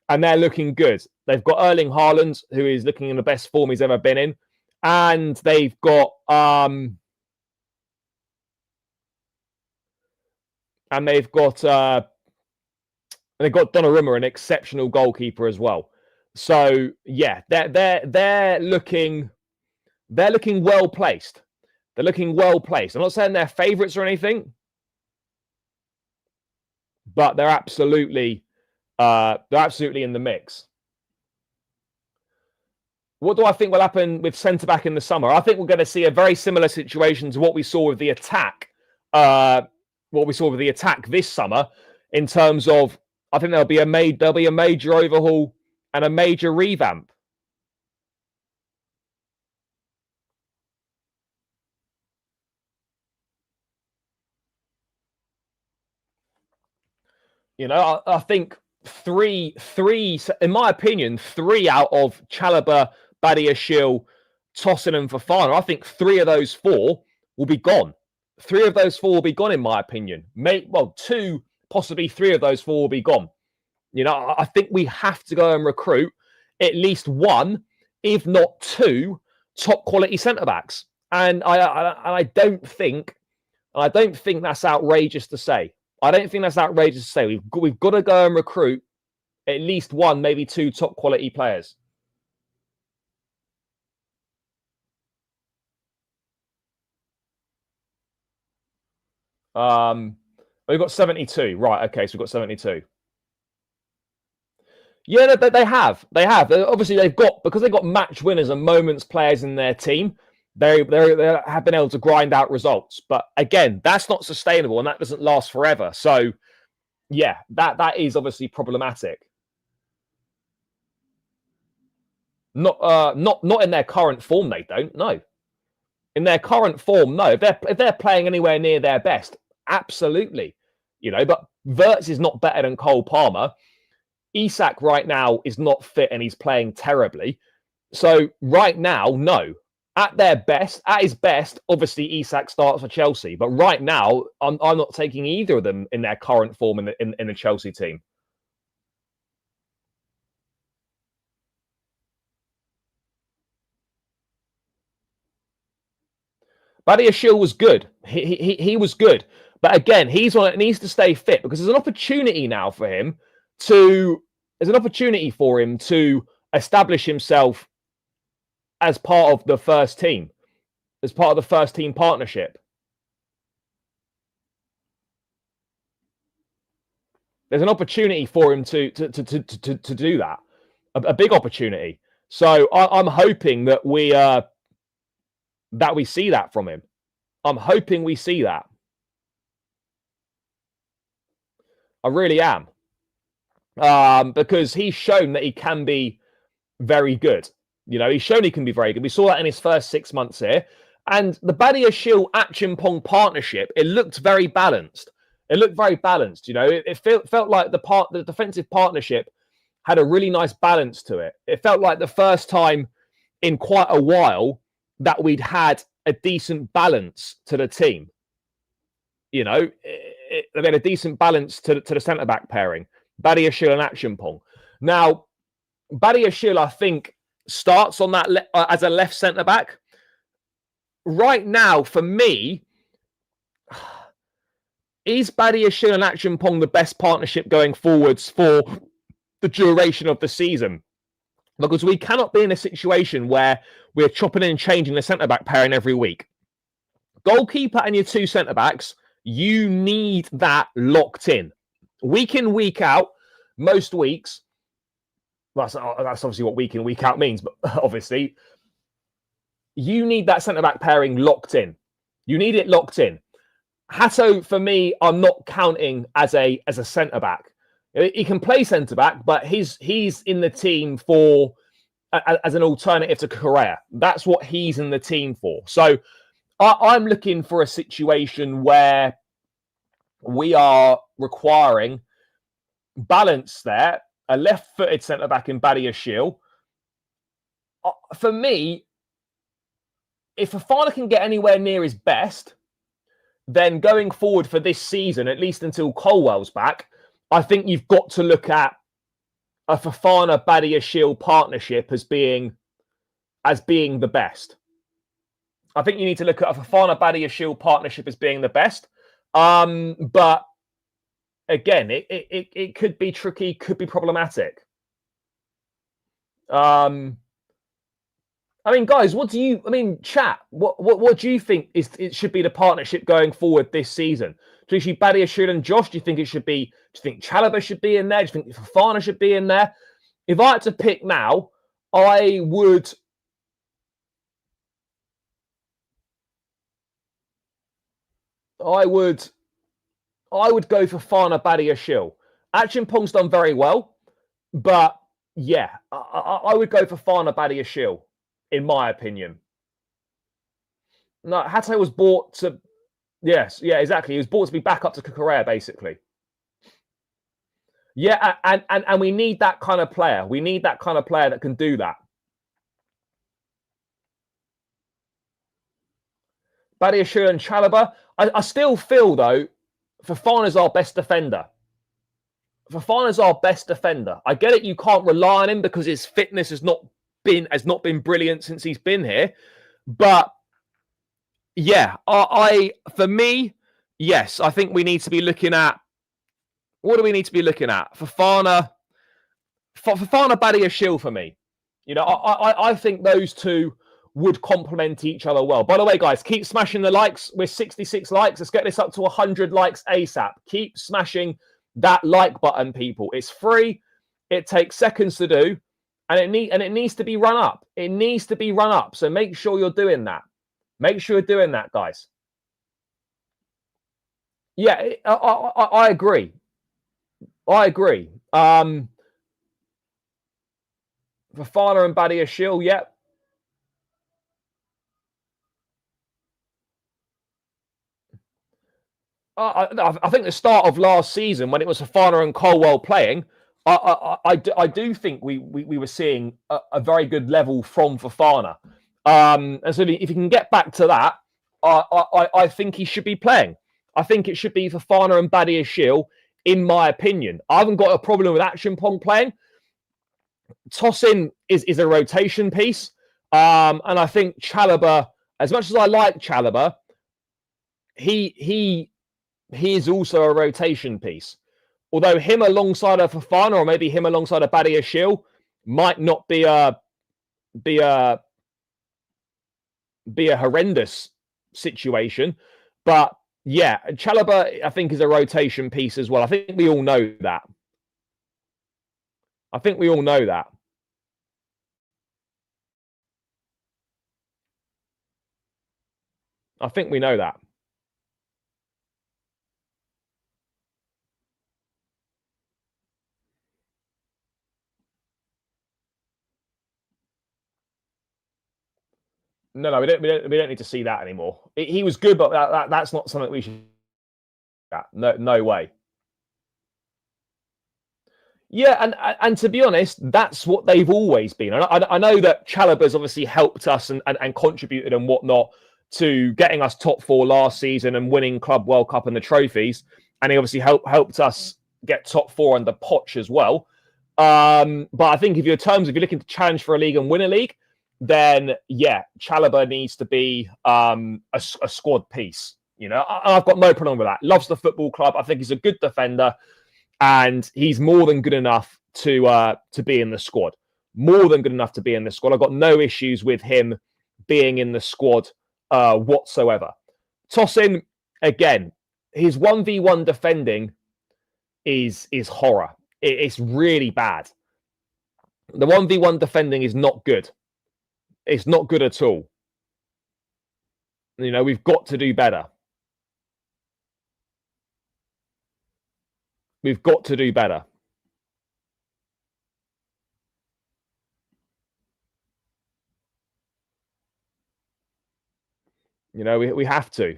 and they're looking good. They've got Erling Haaland, who is looking in the best form he's ever been in, and they've got Donnarumma, an exceptional goalkeeper as well. So yeah, they're looking well placed. They're looking well placed. I'm not saying they're favourites or anything, but they're absolutely in the mix. What do I think will happen with centre back in the summer? I think we're going to see a very similar situation to what we saw with the attack. This summer, in terms of, I think there'll be a major overhaul and a major revamp. You know, I think three, in my opinion, 3 out of Chalobah, Badiashile, Tosin and Fofana, I think 3 of those 4 will be gone. 3 of those 4 will be gone, in my opinion. 2, possibly 3 of those 4 will be gone. You know, I think we have to go and recruit at least 1, if not 2, top quality centre backs. And I don't think that's outrageous to say. I don't think that's outrageous to say. We've got to go and recruit at least 1, maybe 2 top quality players. We've got 72. Right, okay, so we've got 72. Yeah, they have. Obviously, because they've got match winners and moments players in their team, they have been able to grind out results. But again, that's not sustainable, and that doesn't last forever. So yeah, that is obviously problematic. Not in their current form. They don't. No, in their current form, no. If they're playing anywhere near their best, absolutely. You know, but Wirtz is not better than Cole Palmer. Isak right now is not fit and he's playing terribly. So right now, no. At his best, obviously Isak starts for Chelsea. But right now, I'm not taking either of them in their current form in the Chelsea team. Badiashile was good. He was good. But again, he's one that needs to stay fit because there's an opportunity now for him to establish himself as part of the first team, as part of the first team partnership. There's an opportunity for him to do that, a big opportunity. So I'm hoping that we see that from him. I'm hoping we see that. I really am. Because he's shown that he can be very good. You know, he's shown he can be very good. We saw that in his first 6 months here. And the Badiashile Achempong partnership, it looked very balanced. You know, it felt like the defensive partnership had a really nice balance to it. It felt like the first time in quite a while that we'd had a decent balance to the team. You know, they had a decent balance to the centre-back pairing. Badiashile and Achempong. Now, Badiashile, I think, starts on that as a left centre-back. Right now, for me, is Badiashile and Achempong the best partnership going forwards for the duration of the season? because we cannot be in a situation where we're chopping and changing the centre-back pairing every week. Goalkeeper and your two centre-backs, you need that locked in. Week in, week out, most weeks, well, that's obviously what week in, week out means, but obviously, you need that centre-back pairing locked in. You need it locked in. Hato, for me, I'm not counting as a centre-back. He can play centre-back, but he's in the team for as an alternative to Correa. That's what he's in the team for. So I'm looking for a situation where we are requiring balance there, a left-footed centre-back in Badiashile. For me, if Fofana can get anywhere near his best, then going forward for this season, at least until Colwell's back, I think you've got to look at a Fofana-Badiashile partnership as being the best. I think you need to look at a Fofana-Badiashile partnership as being the best. But again, it could be tricky, could be problematic. I mean, guys, chat. What do you think it should be the partnership going forward this season? Do you think Badiashile and Josh? Do you think it should be? Do you think Chalobah should be in there? Do you think Fofana should be in there? If I had to pick now, I would go for Fofana Badiashile. Achempong's done very well, but yeah, I would go for Fofana Badiashile. In my opinion. No, Hato was bought to... Yes, yeah, exactly. He was bought to be back up to Correa, basically. Yeah, and we need that kind of player. We need that kind of player that can do that. Badiashile and Chalobah. I still feel, though, Fofana's our best defender. Fofana's our best defender. I get it, you can't rely on him because his fitness has not been brilliant since he's been here, but yeah, for me, yes, I think we need to be looking at what do we need to be looking at? Fofana Badiashile for me. You know, I think those two would complement each other well. By the way, guys, keep smashing the likes. We're 66 likes. Let's get this up to 100 likes ASAP. Keep smashing that like button, people. It's free. It takes seconds to do. And it needs to be run up. It needs to be run up. So make sure you're doing that. Make sure you're doing that, guys. Yeah, I agree. I agree. Fofana and Badiashile, yeah. I think the start of last season, when it was Fofana and Colwell playing, I do think we were seeing a very good level from Fofana. And so if you can get back to that, I think he should be playing. I think it should be Fofana and Badiashile, in my opinion. I haven't got a problem with Achempong playing. Tosin is a rotation piece. And I think Chalobah, as much as I like Chalobah, he is also a rotation piece. Although him alongside a Fofana, or maybe him alongside a Badiashile, might not be a horrendous situation. But yeah, Chalobah, I think, is a rotation piece as well. I think we all know that. I think we all know that. I think we know that. No, we don't need to see that anymore. He was good, but that's not something we should. No way. Yeah, and to be honest, that's what they've always been. I know that Chalobah's obviously helped us and contributed and whatnot to getting us top four last season and winning Club World Cup and the trophies, and he obviously helped us get top four under Poch as well. But I think if you're looking to challenge for a league and win a league, then yeah, Chalobah needs to be a squad piece. You know, I've got no problem with that. Loves the football club. I think he's a good defender, and he's more than good enough to be in the squad. more than good enough to be in the squad. I've got no issues with him being in the squad whatsoever. Tosin, again, his 1v1 defending is horror. It's really bad. The 1v1 defending is not good. It's not good at all. You know, we've got to do better. We've got to do better. You know, we have to.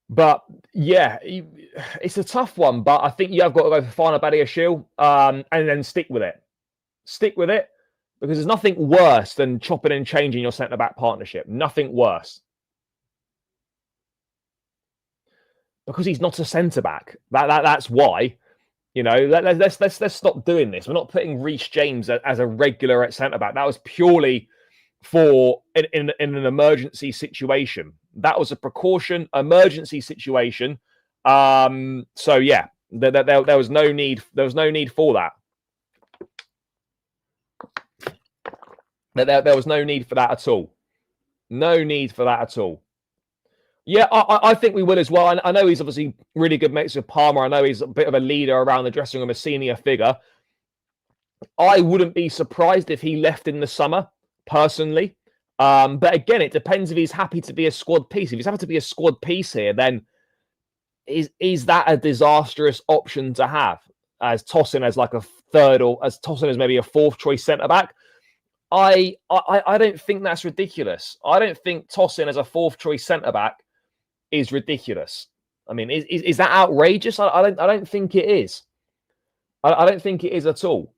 But yeah, it's a tough one. But I think you have got to go for final Badiashile and then stick with it. Stick with it, because there's nothing worse than chopping and changing your centre-back partnership. Nothing worse. Because he's not a centre-back. That's why. You know, let's stop doing this. We're not putting Reece James as a regular at centre-back. That was purely for in an emergency situation. That was a precaution, emergency situation. So yeah, there was no need. There was no need for that. There was no need for that at all. No need for that at all. Yeah, I think we will as well. I know he's obviously really good mates with Palmer. I know he's a bit of a leader around the dressing room, a senior figure. I wouldn't be surprised if he left in the summer, personally. But again, it depends if he's happy to be a squad piece. If he's happy to be a squad piece here, then is that a disastrous option to have? As Tosin as like a third, or as Tosin as maybe a fourth choice centre-back? I don't think that's ridiculous. I don't think Tosin as a fourth choice centre-back is ridiculous. I mean, is that outrageous? I don't think it is. I don't think it is at all.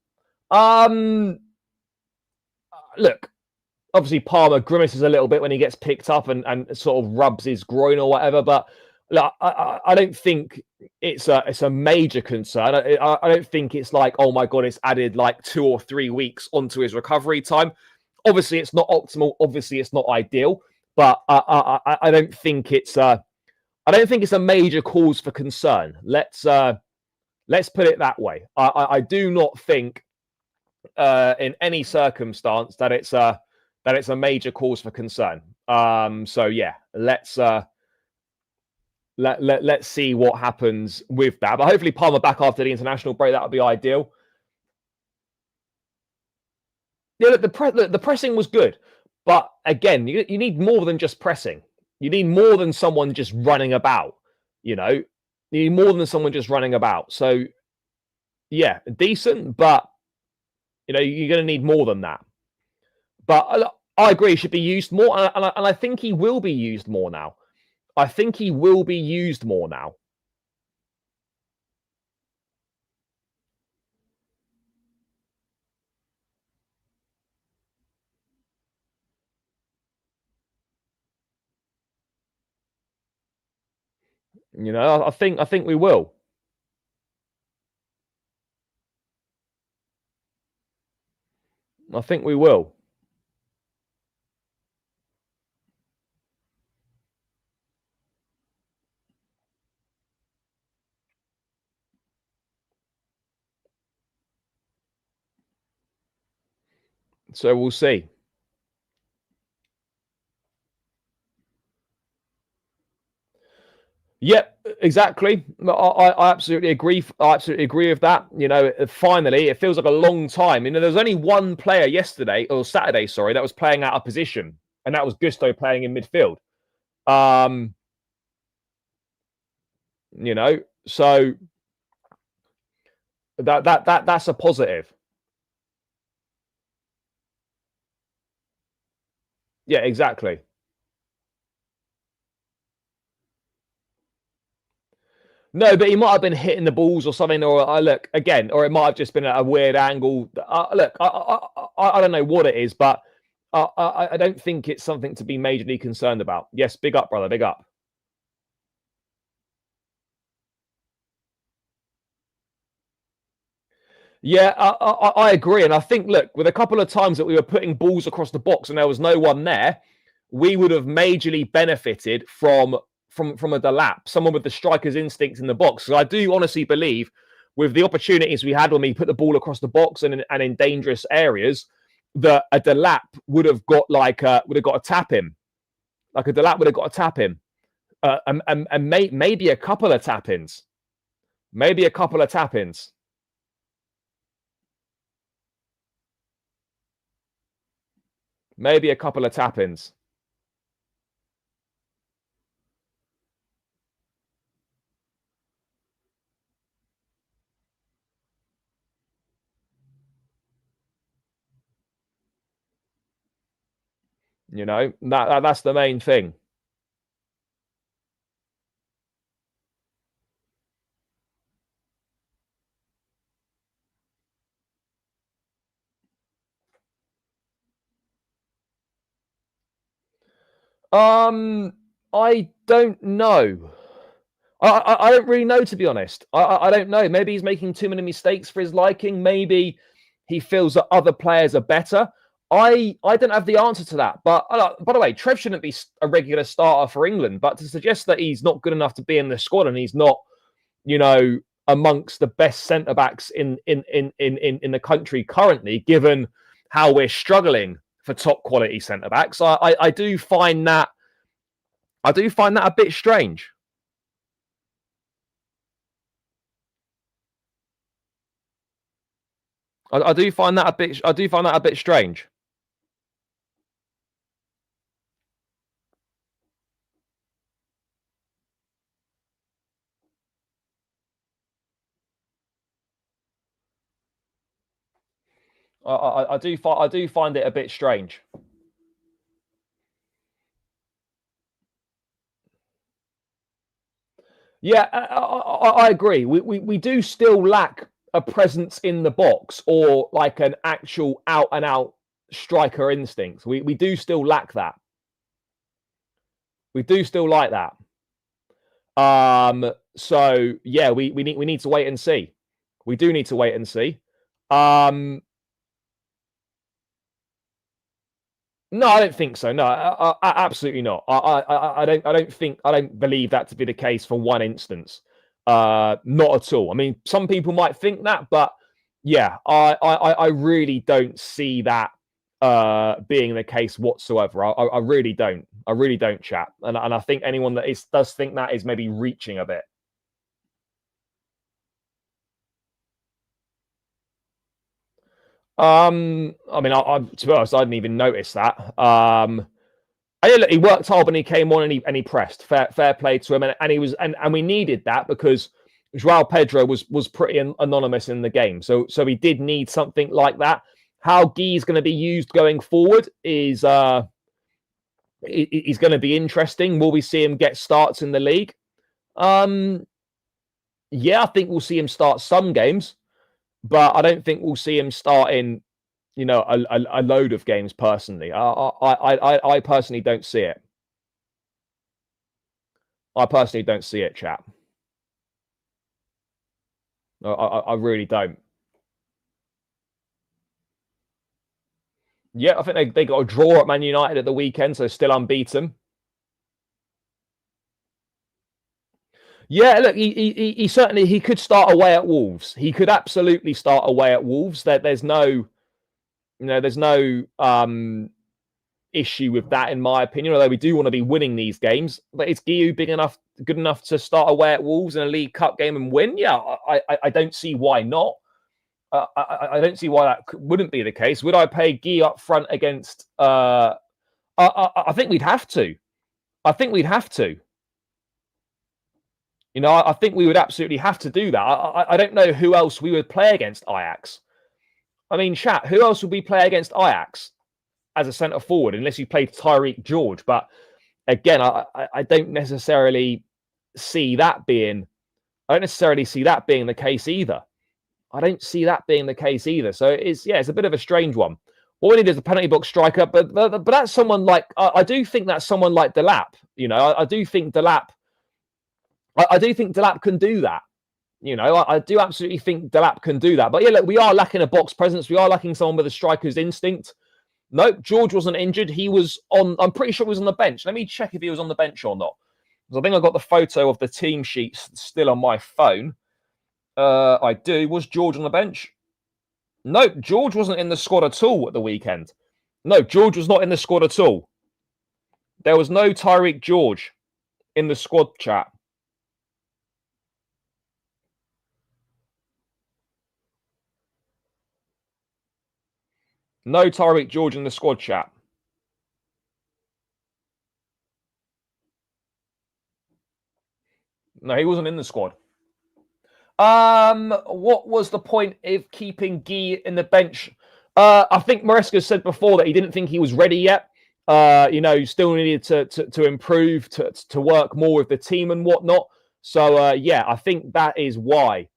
Look, obviously Palmer grimaces a little bit when he gets picked up and sort of rubs his groin or whatever, but look, I don't think it's a major concern. I don't think it's like, oh my God, it's added like 2 or 3 weeks onto his recovery time. Obviously, it's not optimal. Obviously, it's not ideal. But I don't think it's a major cause for concern. Let's put it that way. I do not think in any circumstance that it's a major cause for concern. So yeah, let's see what happens with that. But hopefully Palmer back after the international break. That would be ideal. Yeah, look, the pressing was good. But again, you need more than just pressing. You need more than someone just running about. You know, you need more than someone just running about. So yeah, decent, but you know, you're going to need more than that. But I agree, he should be used more. And I think he will be used more now. I think he will be used more now. You know, I think we will. I think we will. So we'll see. Yep, exactly. I absolutely agree. I absolutely agree with that. You know, finally, it feels like a long time. You know, there's only one player yesterday, or Saturday, sorry, that was playing out of position, and that was Gusto playing in midfield. You know, so that's a positive. Yeah, exactly. No, but he might have been hitting the balls or something, or look again, or it might have just been at a weird angle. Look, I don't know what it is, but I don't think it's something to be majorly concerned about. Yes, big up, brother, big up. Yeah, I agree, and I think look, with a couple of times that we were putting balls across the box and there was no one there, we would have majorly benefited from a delap, someone with the striker's instinct in the box. So I do honestly believe with the opportunities we had when we put the ball across the box and in dangerous areas, that a Delap would have got a tap in. Like a Delap would have got a tap in. And maybe a couple of tap-ins. Maybe a couple of tap-ins. Maybe a couple of tap-ins. You know, that's the main thing. I don't know. I don't really know, to be honest. I don't know. Maybe he's making too many mistakes for his liking. Maybe he feels that other players are better. I don't have the answer to that. But by the way, Trev shouldn't be a regular starter for England. But to suggest that he's not good enough to be in the squad and he's not, you know, amongst the best centre backs in the country currently, given how we're struggling for top quality centre backs, I do find that a bit strange. I do find that a bit strange. I do find it a bit strange. Yeah, I agree. We do still lack a presence in the box or like an actual out and out striker instinct. We do still lack that. We do still like that. So yeah, we need to wait and see. We do need to wait and see. No, I don't think so. No, absolutely not. I don't believe that to be the case for one instance. Not at all. I mean, some people might think that, but yeah, I really don't see that being the case whatsoever. I really don't. I really don't, chap. And I think anyone that does think that is maybe reaching a bit. I mean, to be honest, I didn't even notice that. Look, he worked hard when he came on and he pressed. Fair play to him, and he was and we needed that because Joao Pedro was pretty anonymous in the game, so he did need something like that. How Guiu's going to be used going forward is going to be interesting. Will we see him get starts in the league? Yeah, I think we'll see him start some games, but I don't think we'll see him start in, you know, a load of games. Personally, I personally don't see it. I personally don't see it, chap. I really don't. Yeah, I think they got a draw at Man United at the weekend, so still unbeaten. Yeah, look, he certainly could start away at Wolves. He could absolutely start away at Wolves. There's no issue with that, in my opinion. Although we do want to be winning these games, but is Guiu good enough to start away at Wolves in a League Cup game and win? Yeah, I don't see why not. I don't see why that wouldn't be the case. Would I pay Guiu up front against? I think we'd have to. I think we'd have to. You know, I think we would absolutely have to do that. I don't know who else we would play against Ajax. I mean, chat, who else would we play against Ajax as a centre forward, unless you played Tyreek George? But again, I don't necessarily see that being. I don't necessarily see that being the case either. I don't see that being the case either. So it's a bit of a strange one. What we need is a penalty box striker, but that's someone like I do think that's someone like Delap. You know, I do think Delap. I do think Delap can do that. You know, I do absolutely think Delap can do that. But yeah, look, we are lacking a box presence. We are lacking someone with a striker's instinct. Nope, George wasn't injured. He was on. I'm pretty sure he was on the bench. Let me check if he was on the bench or not. Because I think I got the photo of the team sheet still on my phone. I do. Was George on the bench? No, George wasn't in the squad at all at the weekend. No, George was not in the squad at all. There was no Tyreek George in the squad chat. No Tyreek George in the squad chat. No, he wasn't in the squad. What was the point of keeping Guiu in the bench? I think Maresca said before that he didn't think he was ready yet. Still needed to improve, to work more with the team and whatnot. So yeah, I think that is why.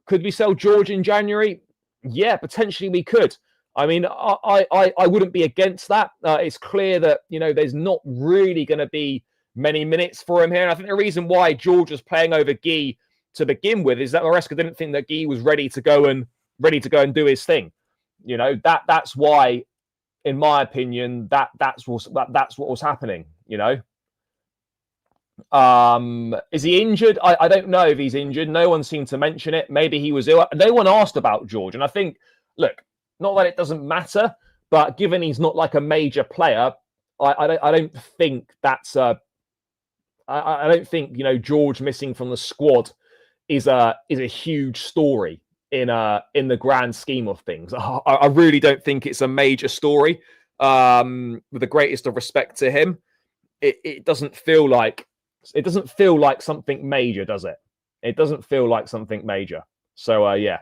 Could we sell George in January? Yeah, potentially we could. I mean, I wouldn't be against that. It's clear that there's not really going to be many minutes for him here. And I think the reason why George was playing over Guiu to begin with is that Maresca didn't think that Guiu was ready to go and do his thing. That's why, in my opinion, that's what was happening. Is he injured? I don't know if he's injured. No one seemed to mention it. Maybe he was ill. No one asked about George. And I think, look, not that it doesn't matter, but given he's not like a major player, I don't think that's I don't think George missing from the squad is a huge story in the grand scheme of things. I really don't think it's a major story. With the greatest of respect to him, it doesn't feel like something major, does it? It doesn't feel like something major. So yeah.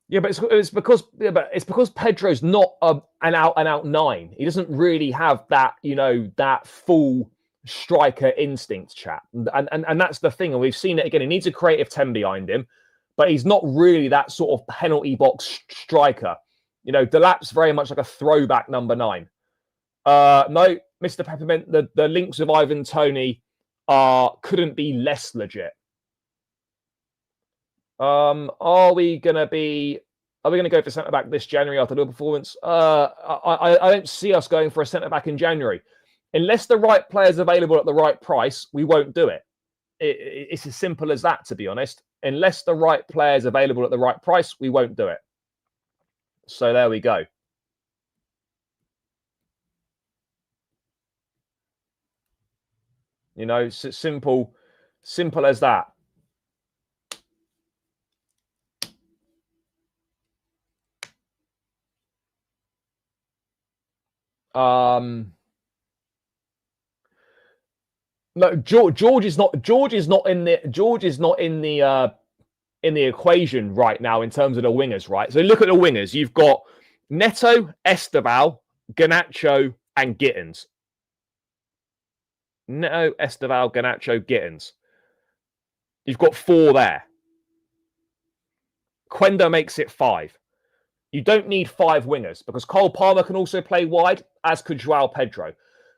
Yeah, but it's because Pedro's not an out nine. He doesn't really have that that full striker instinct, chap. And that's the thing. And we've seen it again. He needs a creative 10 behind him, but he's not really that sort of penalty box striker. Delap's very much like a throwback number 9. No, Mr. Peppermint, the links with Ivan Toney couldn't be less legit. Are we going to go for centre back this January after the performance? I don't see us going for a centre back in January. Unless the right player's available at the right price, we won't do it. It's as simple as that, to be honest. Unless the right player's available at the right price, we won't do it. So there we go. Simple as that. No, George is not in the equation right now in terms of the wingers, right? So look at the wingers. You've got Neto, Estevao, Garnacho, and Gittins. Neto, Estevao, Garnacho, Gittins. You've got 4 there. Quenda makes it 5. You don't need 5 wingers because Cole Palmer can also play wide, as could João Pedro.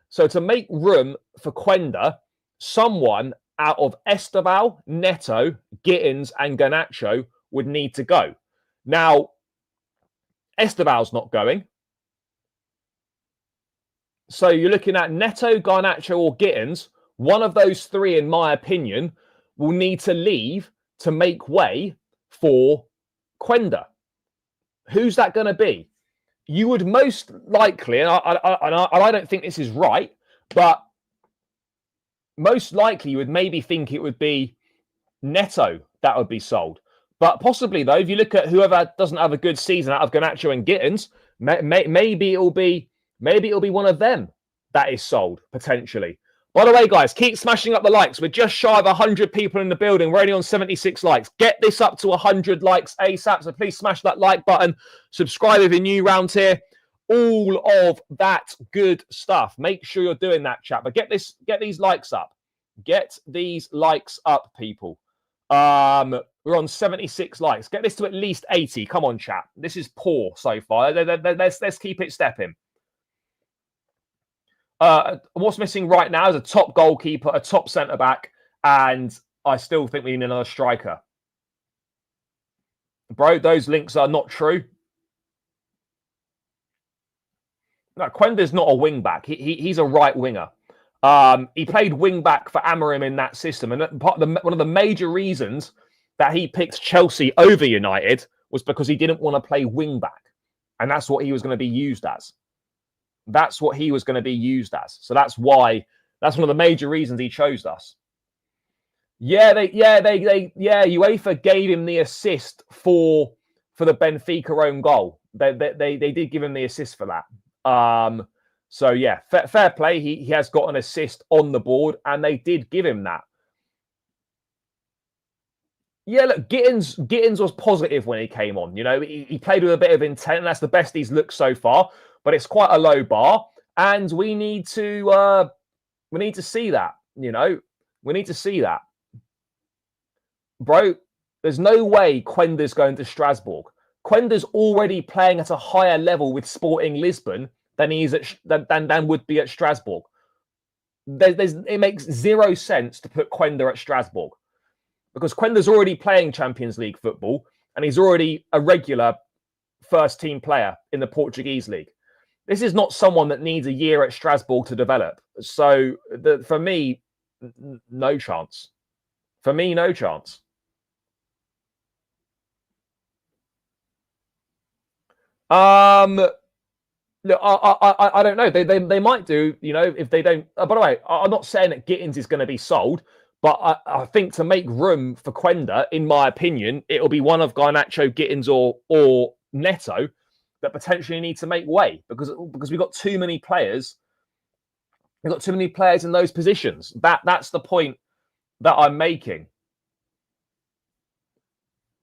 So to make room for Quenda, someone out of Estevao, Neto, Gittins, and Garnacho would need to go. Now, Estevao's not going. So you're looking at Neto, Garnacho, or Gittins. One of those 3, in my opinion, will need to leave to make way for Quenda. Who's that going to be? You would most likely, and I don't think this is right, but most likely you would maybe think it would be Neto that would be sold. But possibly, though, if you look at whoever doesn't have a good season out of Garnacho and Gittins, maybe it'll be one of them that is sold, potentially. By the way, guys, keep smashing up the likes. We're just shy of 100 people in the building. We're only on 76 likes. Get this up to 100 likes ASAP. So please smash that like button. Subscribe if you're new around here. All of that good stuff. Make sure you're doing that, chat. But get these likes up. Get these likes up, people. We're on 76 likes. Get this to at least 80. Come on, chat. This is poor so far. Let's keep it stepping. What's missing right now is a top goalkeeper, a top centre-back, and I still think we need another striker. Bro, those links are not true. No, Quenda's not a wing-back. He's a right winger. He played wing back for Amorim in that system, and one of the major reasons that he picked Chelsea over United was because he didn't want to play wing back, and that's what he was going to be used as. That's what he was going to be used as. So that's why. That's one of the major reasons he chose us. UEFA gave him the assist for the Benfica own goal. They did give him the assist for that. So yeah, fair play. He has got an assist on the board, and they did give him that. Yeah, look, Gittins was positive when he came on. You know, he played with a bit of intent, and that's the best he's looked so far. But it's quite a low bar, and we need to see that. You know, we need to see that, bro. There's no way Quenda's going to Strasbourg. Quenda's already playing at a higher level with Sporting Lisbon than he is than would be at Strasbourg. It makes zero sense to put Quenda at Strasbourg because Quenda's already playing Champions League football and he's already a regular first team player in the Portuguese league. This is not someone that needs a year at Strasbourg to develop. So for me, no chance. For me, no chance. Look, I don't know. They might do, you know, if they don't. By the way, I'm not saying that Gittins is going to be sold, but I think to make room for Quenda, in my opinion, it'll be one of Garnacho, Gittins, or Neto that potentially need to make way because we've got too many players. We've got too many players in those positions. That's the point that I'm making.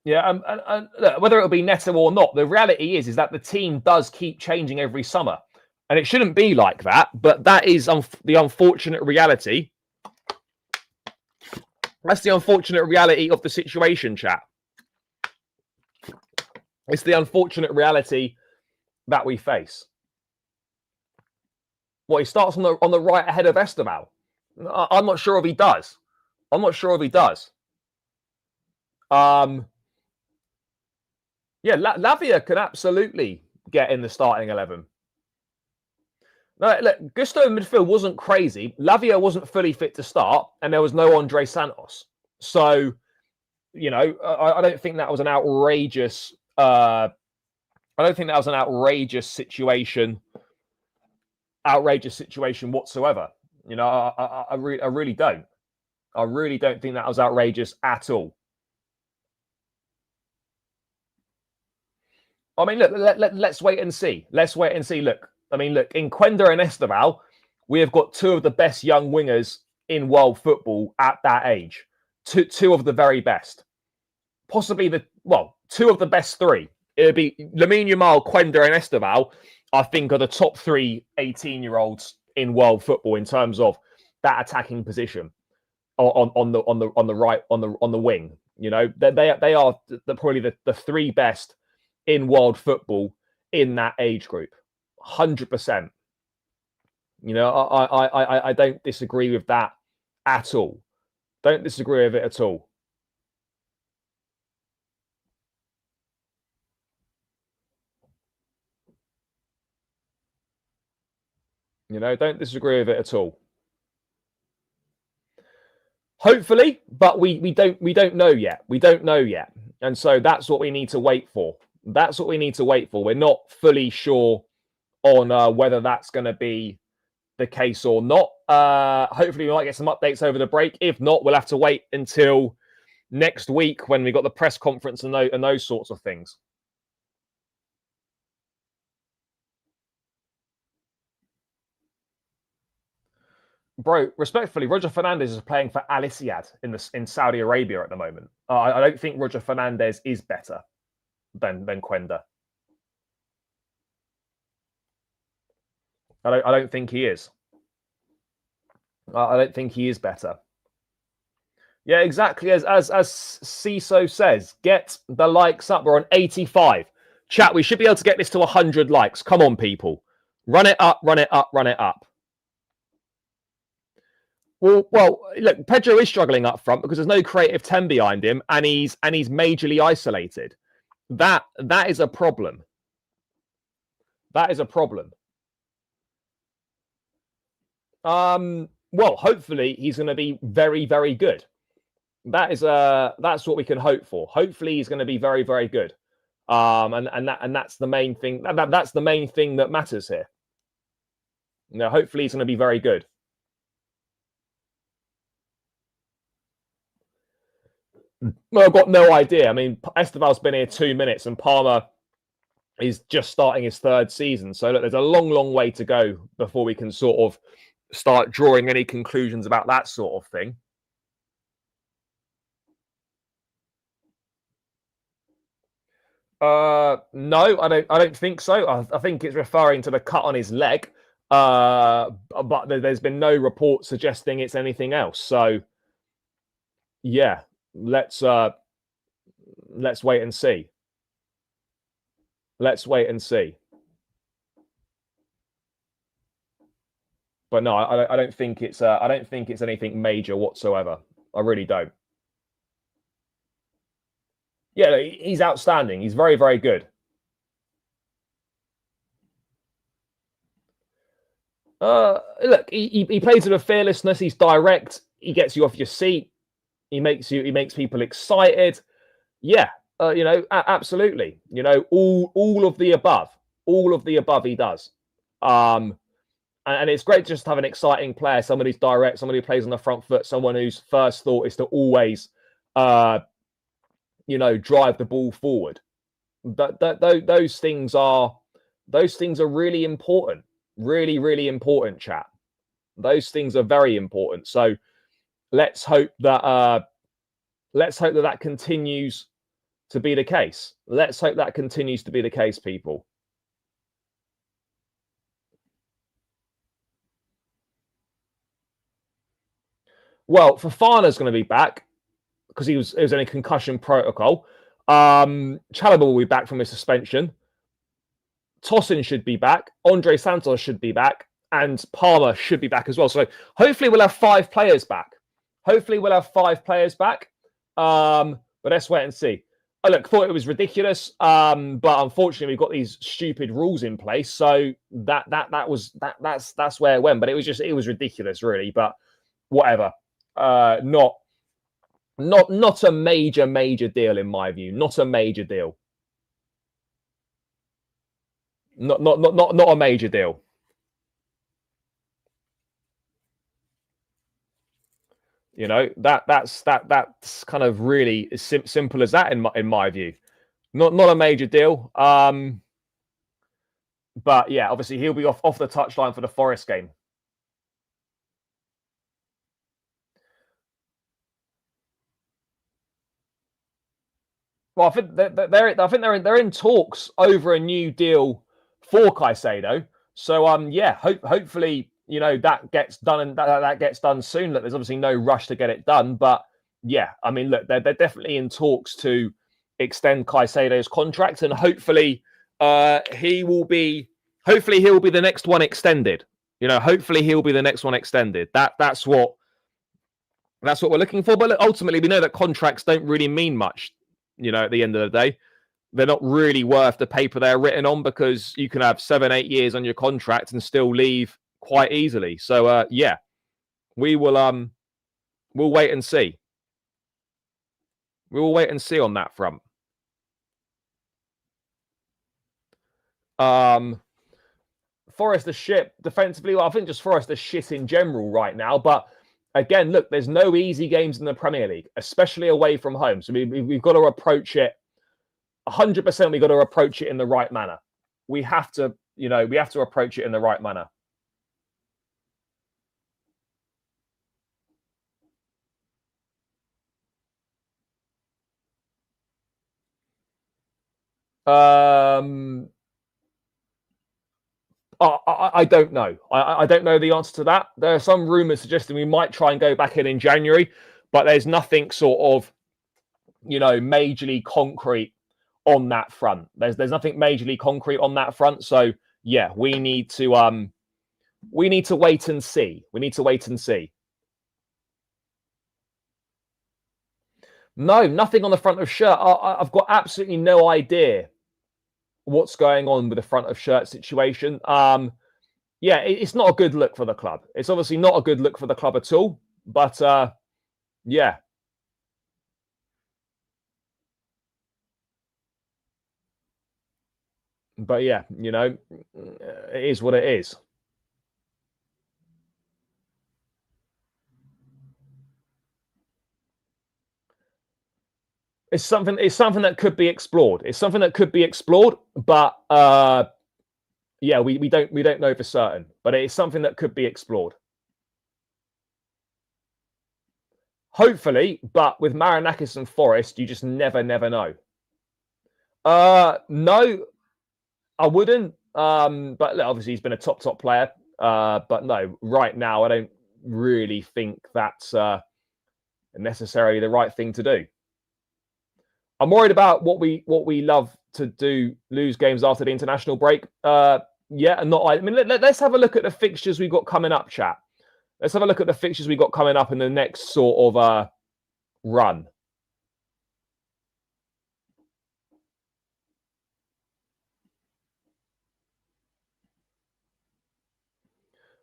Yeah, and look, whether it'll be Neto or not, the reality is that the team does keep changing every summer, and it shouldn't be like that. But that is the unfortunate reality. That's the unfortunate reality of the situation, chat. It's the unfortunate reality that we face. Well, he starts on the right ahead of Estevao. I'm not sure if he does. I'm not sure if he does. Yeah, Lavia can absolutely get in the starting 11. No, look, Gusto in midfield wasn't crazy. Lavia wasn't fully fit to start, and there was no Andre Santos. So, you know, I don't think that was an outrageous. I don't think that was an outrageous situation. Outrageous situation whatsoever. You know, I really don't. I really don't think that was outrageous at all. I mean, look, let's wait and see. Let's wait and see. Look, I mean, look, in Quenda and Estevao, we have got two of the best young wingers in world football at that age. Two of the very best. Possibly two of the best three. It would be Lamine Yamal, Quenda, and Estevao, I think, are the top three 18-year-olds in world football in terms of that attacking position on the right, on the wing. You know, they are probably the three best in world football in that age group, 100%. You know, I don't disagree with that at all. Don't disagree with it at all. You know, don't disagree with it at all. Hopefully, but we don't know yet. We don't know yet, and so that's what we need to wait for. That's what we need to wait for. We're not fully sure on whether that's going to be the case or not. Hopefully, we might get some updates over the break. If not, we'll have to wait until next week when we got the press conference and those sorts of things. Bro, respectfully, Roger Fernandez is playing for Al Ittihad in Saudi Arabia at the moment. I don't think Roger Fernandez is better than Quenda. I don't think he is. I don't think he is better. Yeah, exactly. As CISO says, get the likes up. We're on 85. Chat, we should be able to get this to 100 likes. Come on, people. Run it up, run it up, run it up. Well, look, Pedro is struggling up front because there's no creative 10 behind him, and he's majorly isolated. That is a problem. That is a problem. Well, hopefully he's going to be very, very good. That's what we can hope for. Hopefully he's going to be very, very good. And that's the main thing. That's the main thing that matters here. Hopefully he's going to be very good. Well, I've got no idea. I mean, Estevao's been here 2 minutes, and Palmer is just starting his 3rd season. So look, there's a long, long way to go before we can sort of start drawing any conclusions about that sort of thing. No, I don't think so. I think it's referring to the cut on his leg. But there's been no report suggesting it's anything else. So yeah, let's wait and see. Let's wait and see. But no, I don't think it's anything major whatsoever. I really don't. Yeah, he's outstanding. He's very, very good. Look, he plays with a fearlessness. He's direct. He gets you off your seat. He makes people excited. Yeah, absolutely. All of the above. All of the above he does. And it's great just to have an exciting player, somebody who's direct, somebody who plays on the front foot, someone whose first thought is to always drive the ball forward. Those things are really important. Really, really important, chat. Those things are very important. So let's hope that that continues to be the case. Let's hope that continues to be the case, people. Well, Fofana's going to be back because it was in a concussion protocol. Chalobah will be back from his suspension. Tosin should be back. Andre Santos should be back. And Palmer should be back as well. So hopefully we'll have 5 players back. But let's wait and see. I thought it was ridiculous. But unfortunately, we've got these stupid rules in place. So that's where it went. But it was ridiculous, really. But whatever. Not a major deal in my view. Not a major deal. Not a major deal. That's kind of really as simple as that in my view. Not a major deal. But yeah, obviously he'll be off the touchline for the Forest game. Well, I think they're in talks over a new deal for Caicedo. So yeah, hopefully that gets done and that gets done soon. Look, there's obviously no rush to get it done, but yeah, I mean, look, they're definitely in talks to extend Caicedo's contract, and hopefully he'll be the next one extended. Hopefully he'll be the next one extended. That's what we're looking for. But look, ultimately, we know that contracts don't really mean much. At the end of the day, they're not really worth the paper they're written on, because you can have 7-8 years on your contract and still leave quite easily. So yeah, we'll wait and see. We will wait and see on that front. Forest are shit defensively. Well, I think just Forest are shit in general right now. But again, look, there's no easy games in the Premier League, especially away from home. So we've got to approach it 100%. We've got to approach it in the right manner. We have to approach it in the right manner. I don't know. I don't know the answer to that. There are some rumours suggesting we might try and go back in January, but there's nothing sort of, majorly concrete on that front. There's nothing majorly concrete on that front. So yeah, we need to wait and see. No, nothing on the front of shirt. I've got absolutely no idea what's going on with the front of shirt situation. yeah, it's not a good look for the club. It's obviously not a good look for the club at all. But yeah. But yeah, you know, it is what it is. It's something that could be explored. It's something that could be explored, but yeah, we don't know for certain. But it's something that could be explored. Hopefully, but with Marinakis and Forest, you just never know. No, I wouldn't. But look, obviously he's been a top player. But no, right now I don't really think that's necessarily the right thing to do. I'm worried about what we love to do, lose games after the international break. Yeah, and not. I mean, let's have a look at the fixtures we've got coming up, chat. Let's have a look at the fixtures we've got coming up in the next sort of run.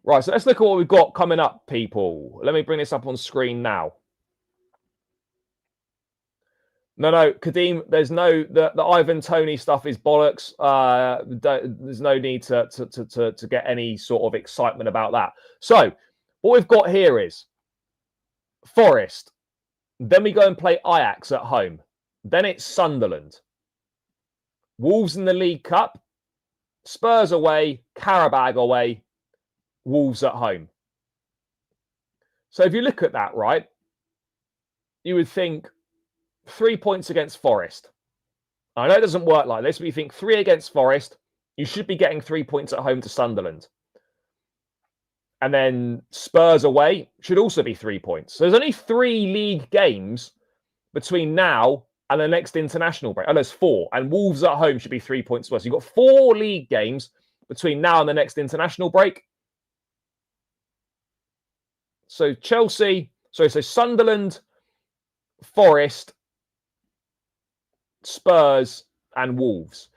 Right, so let's look at what we've got coming up, people. Let me bring this up on screen now. No, Kadeem, there's no the Ivan Toney stuff is bollocks. There's no need to get any sort of excitement about that. So what we've got here is Forest. Then we go and play Ajax at home. Then it's Sunderland. Wolves in the League Cup. Spurs away. Qarabağ away. Wolves at home. So if you look at that, right, you would think 3 points against Forest. I know it doesn't work like this, but you think 3 against Forest, you should be getting 3 points at home to Sunderland. And then Spurs away should also be 3 points. So there's only 3 league games between now and the next international break. Oh, there's 4. And Wolves at home should be 3 points as well. So you've got 4 league games between now and the next international break. So so Sunderland, Forest, Spurs, and Wolves.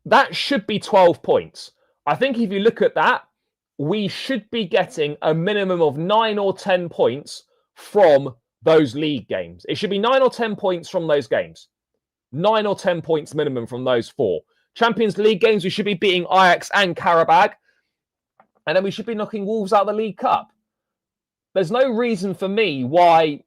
That should be 12 points. I think if you look at that, we should be getting a minimum of 9 or 10 points from those league games. It should be 9 or 10 points from those games. 9 or 10 points minimum from those 4. Champions League games, we should be beating Ajax and Qarabağ. And then we should be knocking Wolves out of the League Cup. There's no reason for me why,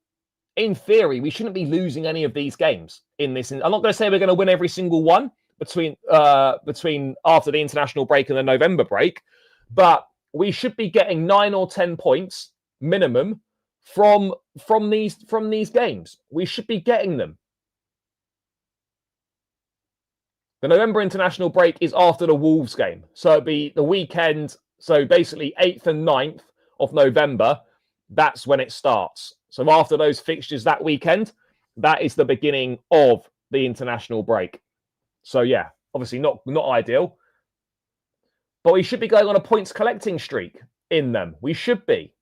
in theory, we shouldn't be losing any of these games in this. I'm not going to say we're going to win every single one between after the international break and the November break, but we should be getting 9 or 10 points minimum from these games. We should be getting them. The November international break is after the Wolves game, so it'd be the weekend. So basically 8th and 9th of November. That's when it starts. So after those fixtures that weekend, that is the beginning of the international break. So yeah, obviously not ideal. But we should be going on a points collecting streak in them. We should be.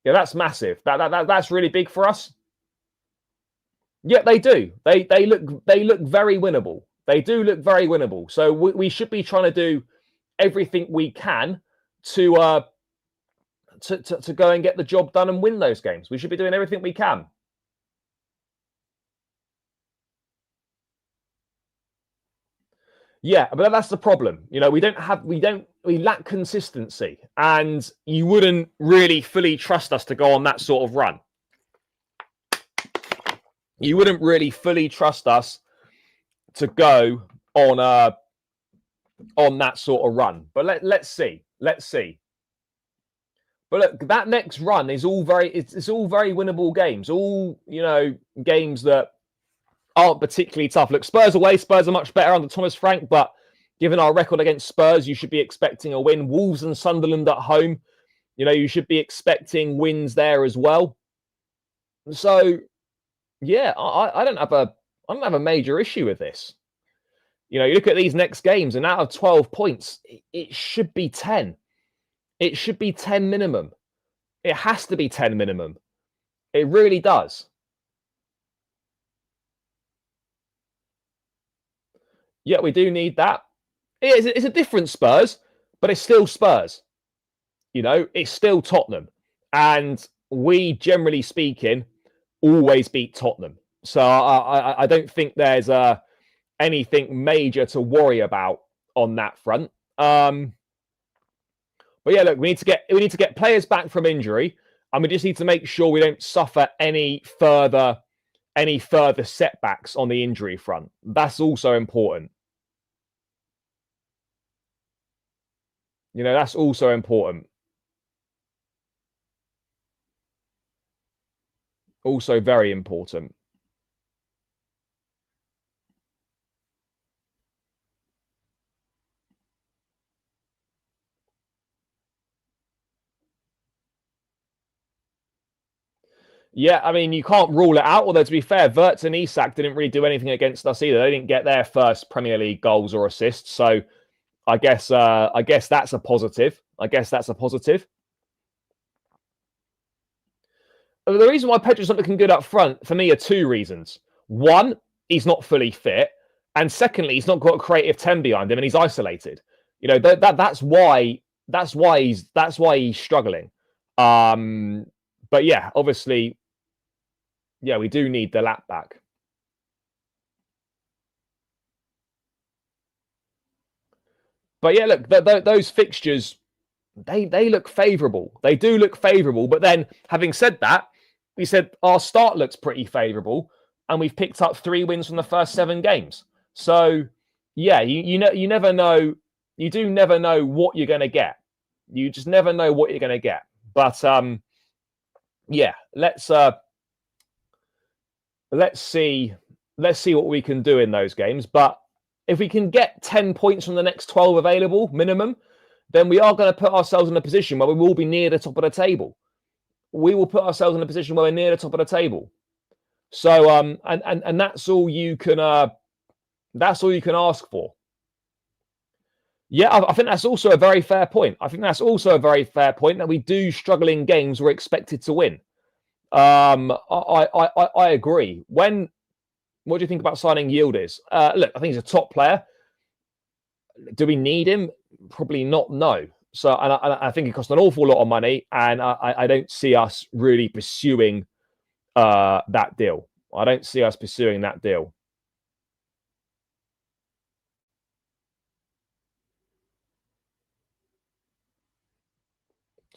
Yeah, that's massive. That's really big for us. Yeah, they do. They look very winnable. They do look very winnable. So we should be trying to do everything we can to go and get the job done and win those games. We should be doing everything we can. Yeah, but that's the problem. You know, we lack consistency, and you wouldn't really fully trust us to go on that sort of run. You wouldn't really fully trust us to go on that sort of run. But let's see. Let's see. But look, that next run is all it's all very winnable games. All, you know, games that aren't particularly tough. Look, Spurs away. Spurs are much better under Thomas Frank, but given our record against Spurs, you should be expecting a win. Wolves and Sunderland at home, you know, you should be expecting wins there as well. So, yeah, I don't have a major issue with this. You know, you look at these next games, and out of 12 points, it should be 10. It should be 10 minimum. It has to be 10 minimum. It really does. Yeah, we do need that. It's a different Spurs, but it's still Spurs. You know, it's still Tottenham. And we, generally speaking, always beat Tottenham. So I don't think there's anything major to worry about on that front. But yeah, look, we need to get players back from injury, and we just need to make sure we don't suffer any further setbacks on the injury front. That's also important. You know, that's also important. Also very important. Yeah, I mean, you can't rule it out. Although, to be fair, Wirtz and Isak didn't really do anything against us either. They didn't get their first Premier League goals or assists. So I guess that's a positive. I guess that's a positive. The reason why Pedro's not looking good up front, for me, are two reasons. One, he's not fully fit. And secondly, he's not got a creative 10 behind him and he's isolated. You know, that's why he's struggling. But yeah, obviously, yeah, we do need the lap back. But yeah, look, those fixtures, they look favourable. They do look favourable. But then, having said that, we said our start looks pretty favourable, and we've picked up 3 wins from the first 7 games. So yeah, you never know. You do never know what you're going to get. You just never know what you're going to get. But yeah, let's see what we can do in those games. But if we can get 10 points from the next 12 available minimum, then we are going to put ourselves in a position where we will be near the top of the table. We will put ourselves in a position where we're near the top of the table. So and that's all you can ask for. Yeah, I think that's also a very fair point. I think that's also a very fair point that we do struggle in games we're expected to win. I agree. What do you think about signing Yildiz? Look, I think he's a top player. Do we need him? Probably not. No. So, and I think it costs an awful lot of money, and I don't see us really pursuing that deal. I don't see us pursuing that deal.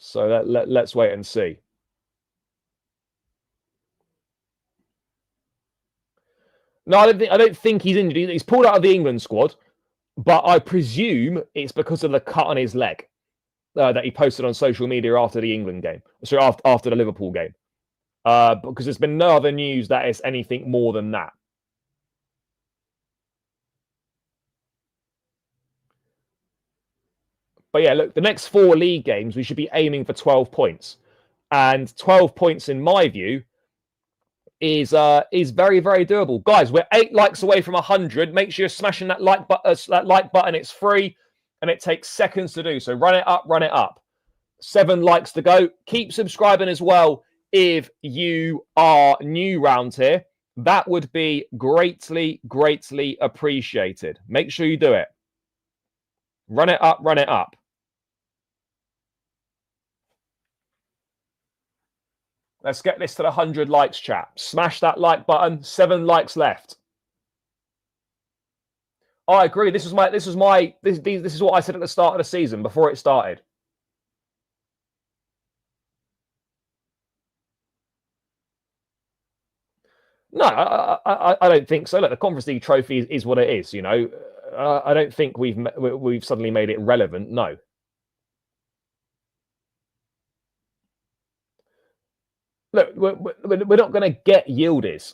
So let's wait and see. No, I don't think he's injured. He's pulled out of the England squad, but I presume it's because of the cut on his leg that he posted on social media after the England game. Sorry, after the Liverpool game. Because there's been no other news that is anything more than that. But yeah, look, the next 4 league games, we should be aiming for 12 points. And 12 points, in my view, is very, very doable. Guys, we're 8 likes away from 100. Make sure you're smashing that like button. It's free and it takes seconds to do. So run it up, run it up. 7 likes to go. Keep subscribing as well if you are new round here. That would be greatly, greatly appreciated. Make sure you do it. Run it up, run it up. Let's get this to the 100 likes, chat. Smash that like button. 7 likes left. I agree. This is what I said at the start of the season before it started. No, I don't think so. Look, the Conference League trophy is what it is. You know, I don't think we've suddenly made it relevant. No. Look, we're not going to get Yildiz.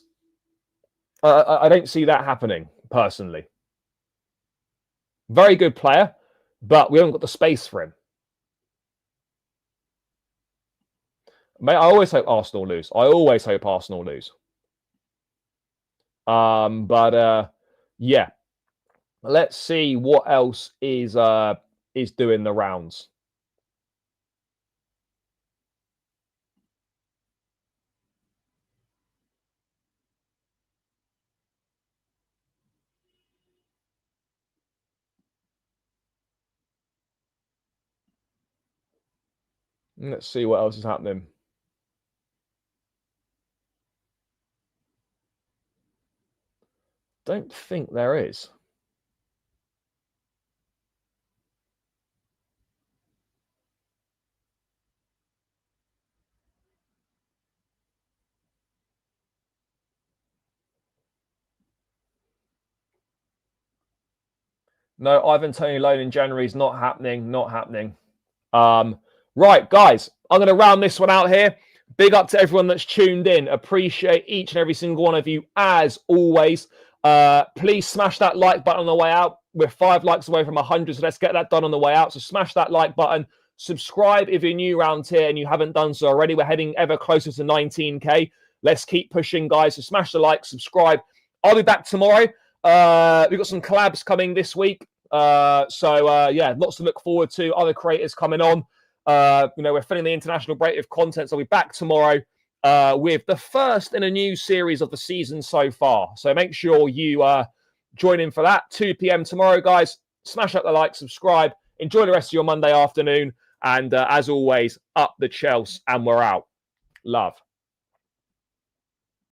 I don't see that happening personally. Very good player, but we haven't got the space for him. Mate, I always hope Arsenal lose. I always hope Arsenal lose. But yeah, let's see what else is doing the rounds. Let's see what else is happening. Don't think there is. No, Ivan Toney loan in January is not happening. Not happening. Right, guys, I'm going to round this one out here. Big up to everyone that's tuned in. Appreciate each and every single one of you, as always. Please smash that like button on the way out. We're 5 likes away from 100, so let's get that done on the way out. So smash that like button. Subscribe if you're new around here and you haven't done so already. We're heading ever closer to 19k. Let's keep pushing, guys. So smash the like, subscribe. I'll be back tomorrow. We've got some collabs coming this week. Yeah, lots to look forward to. Other creators coming on. We're filling the international break of content. So I'll be back tomorrow with the first in a new series of the season so far. So make sure you join in for that. 2 p.m. tomorrow, guys. Smash up the like, subscribe. Enjoy the rest of your Monday afternoon. And as always, up the Chelsea, and we're out. Love.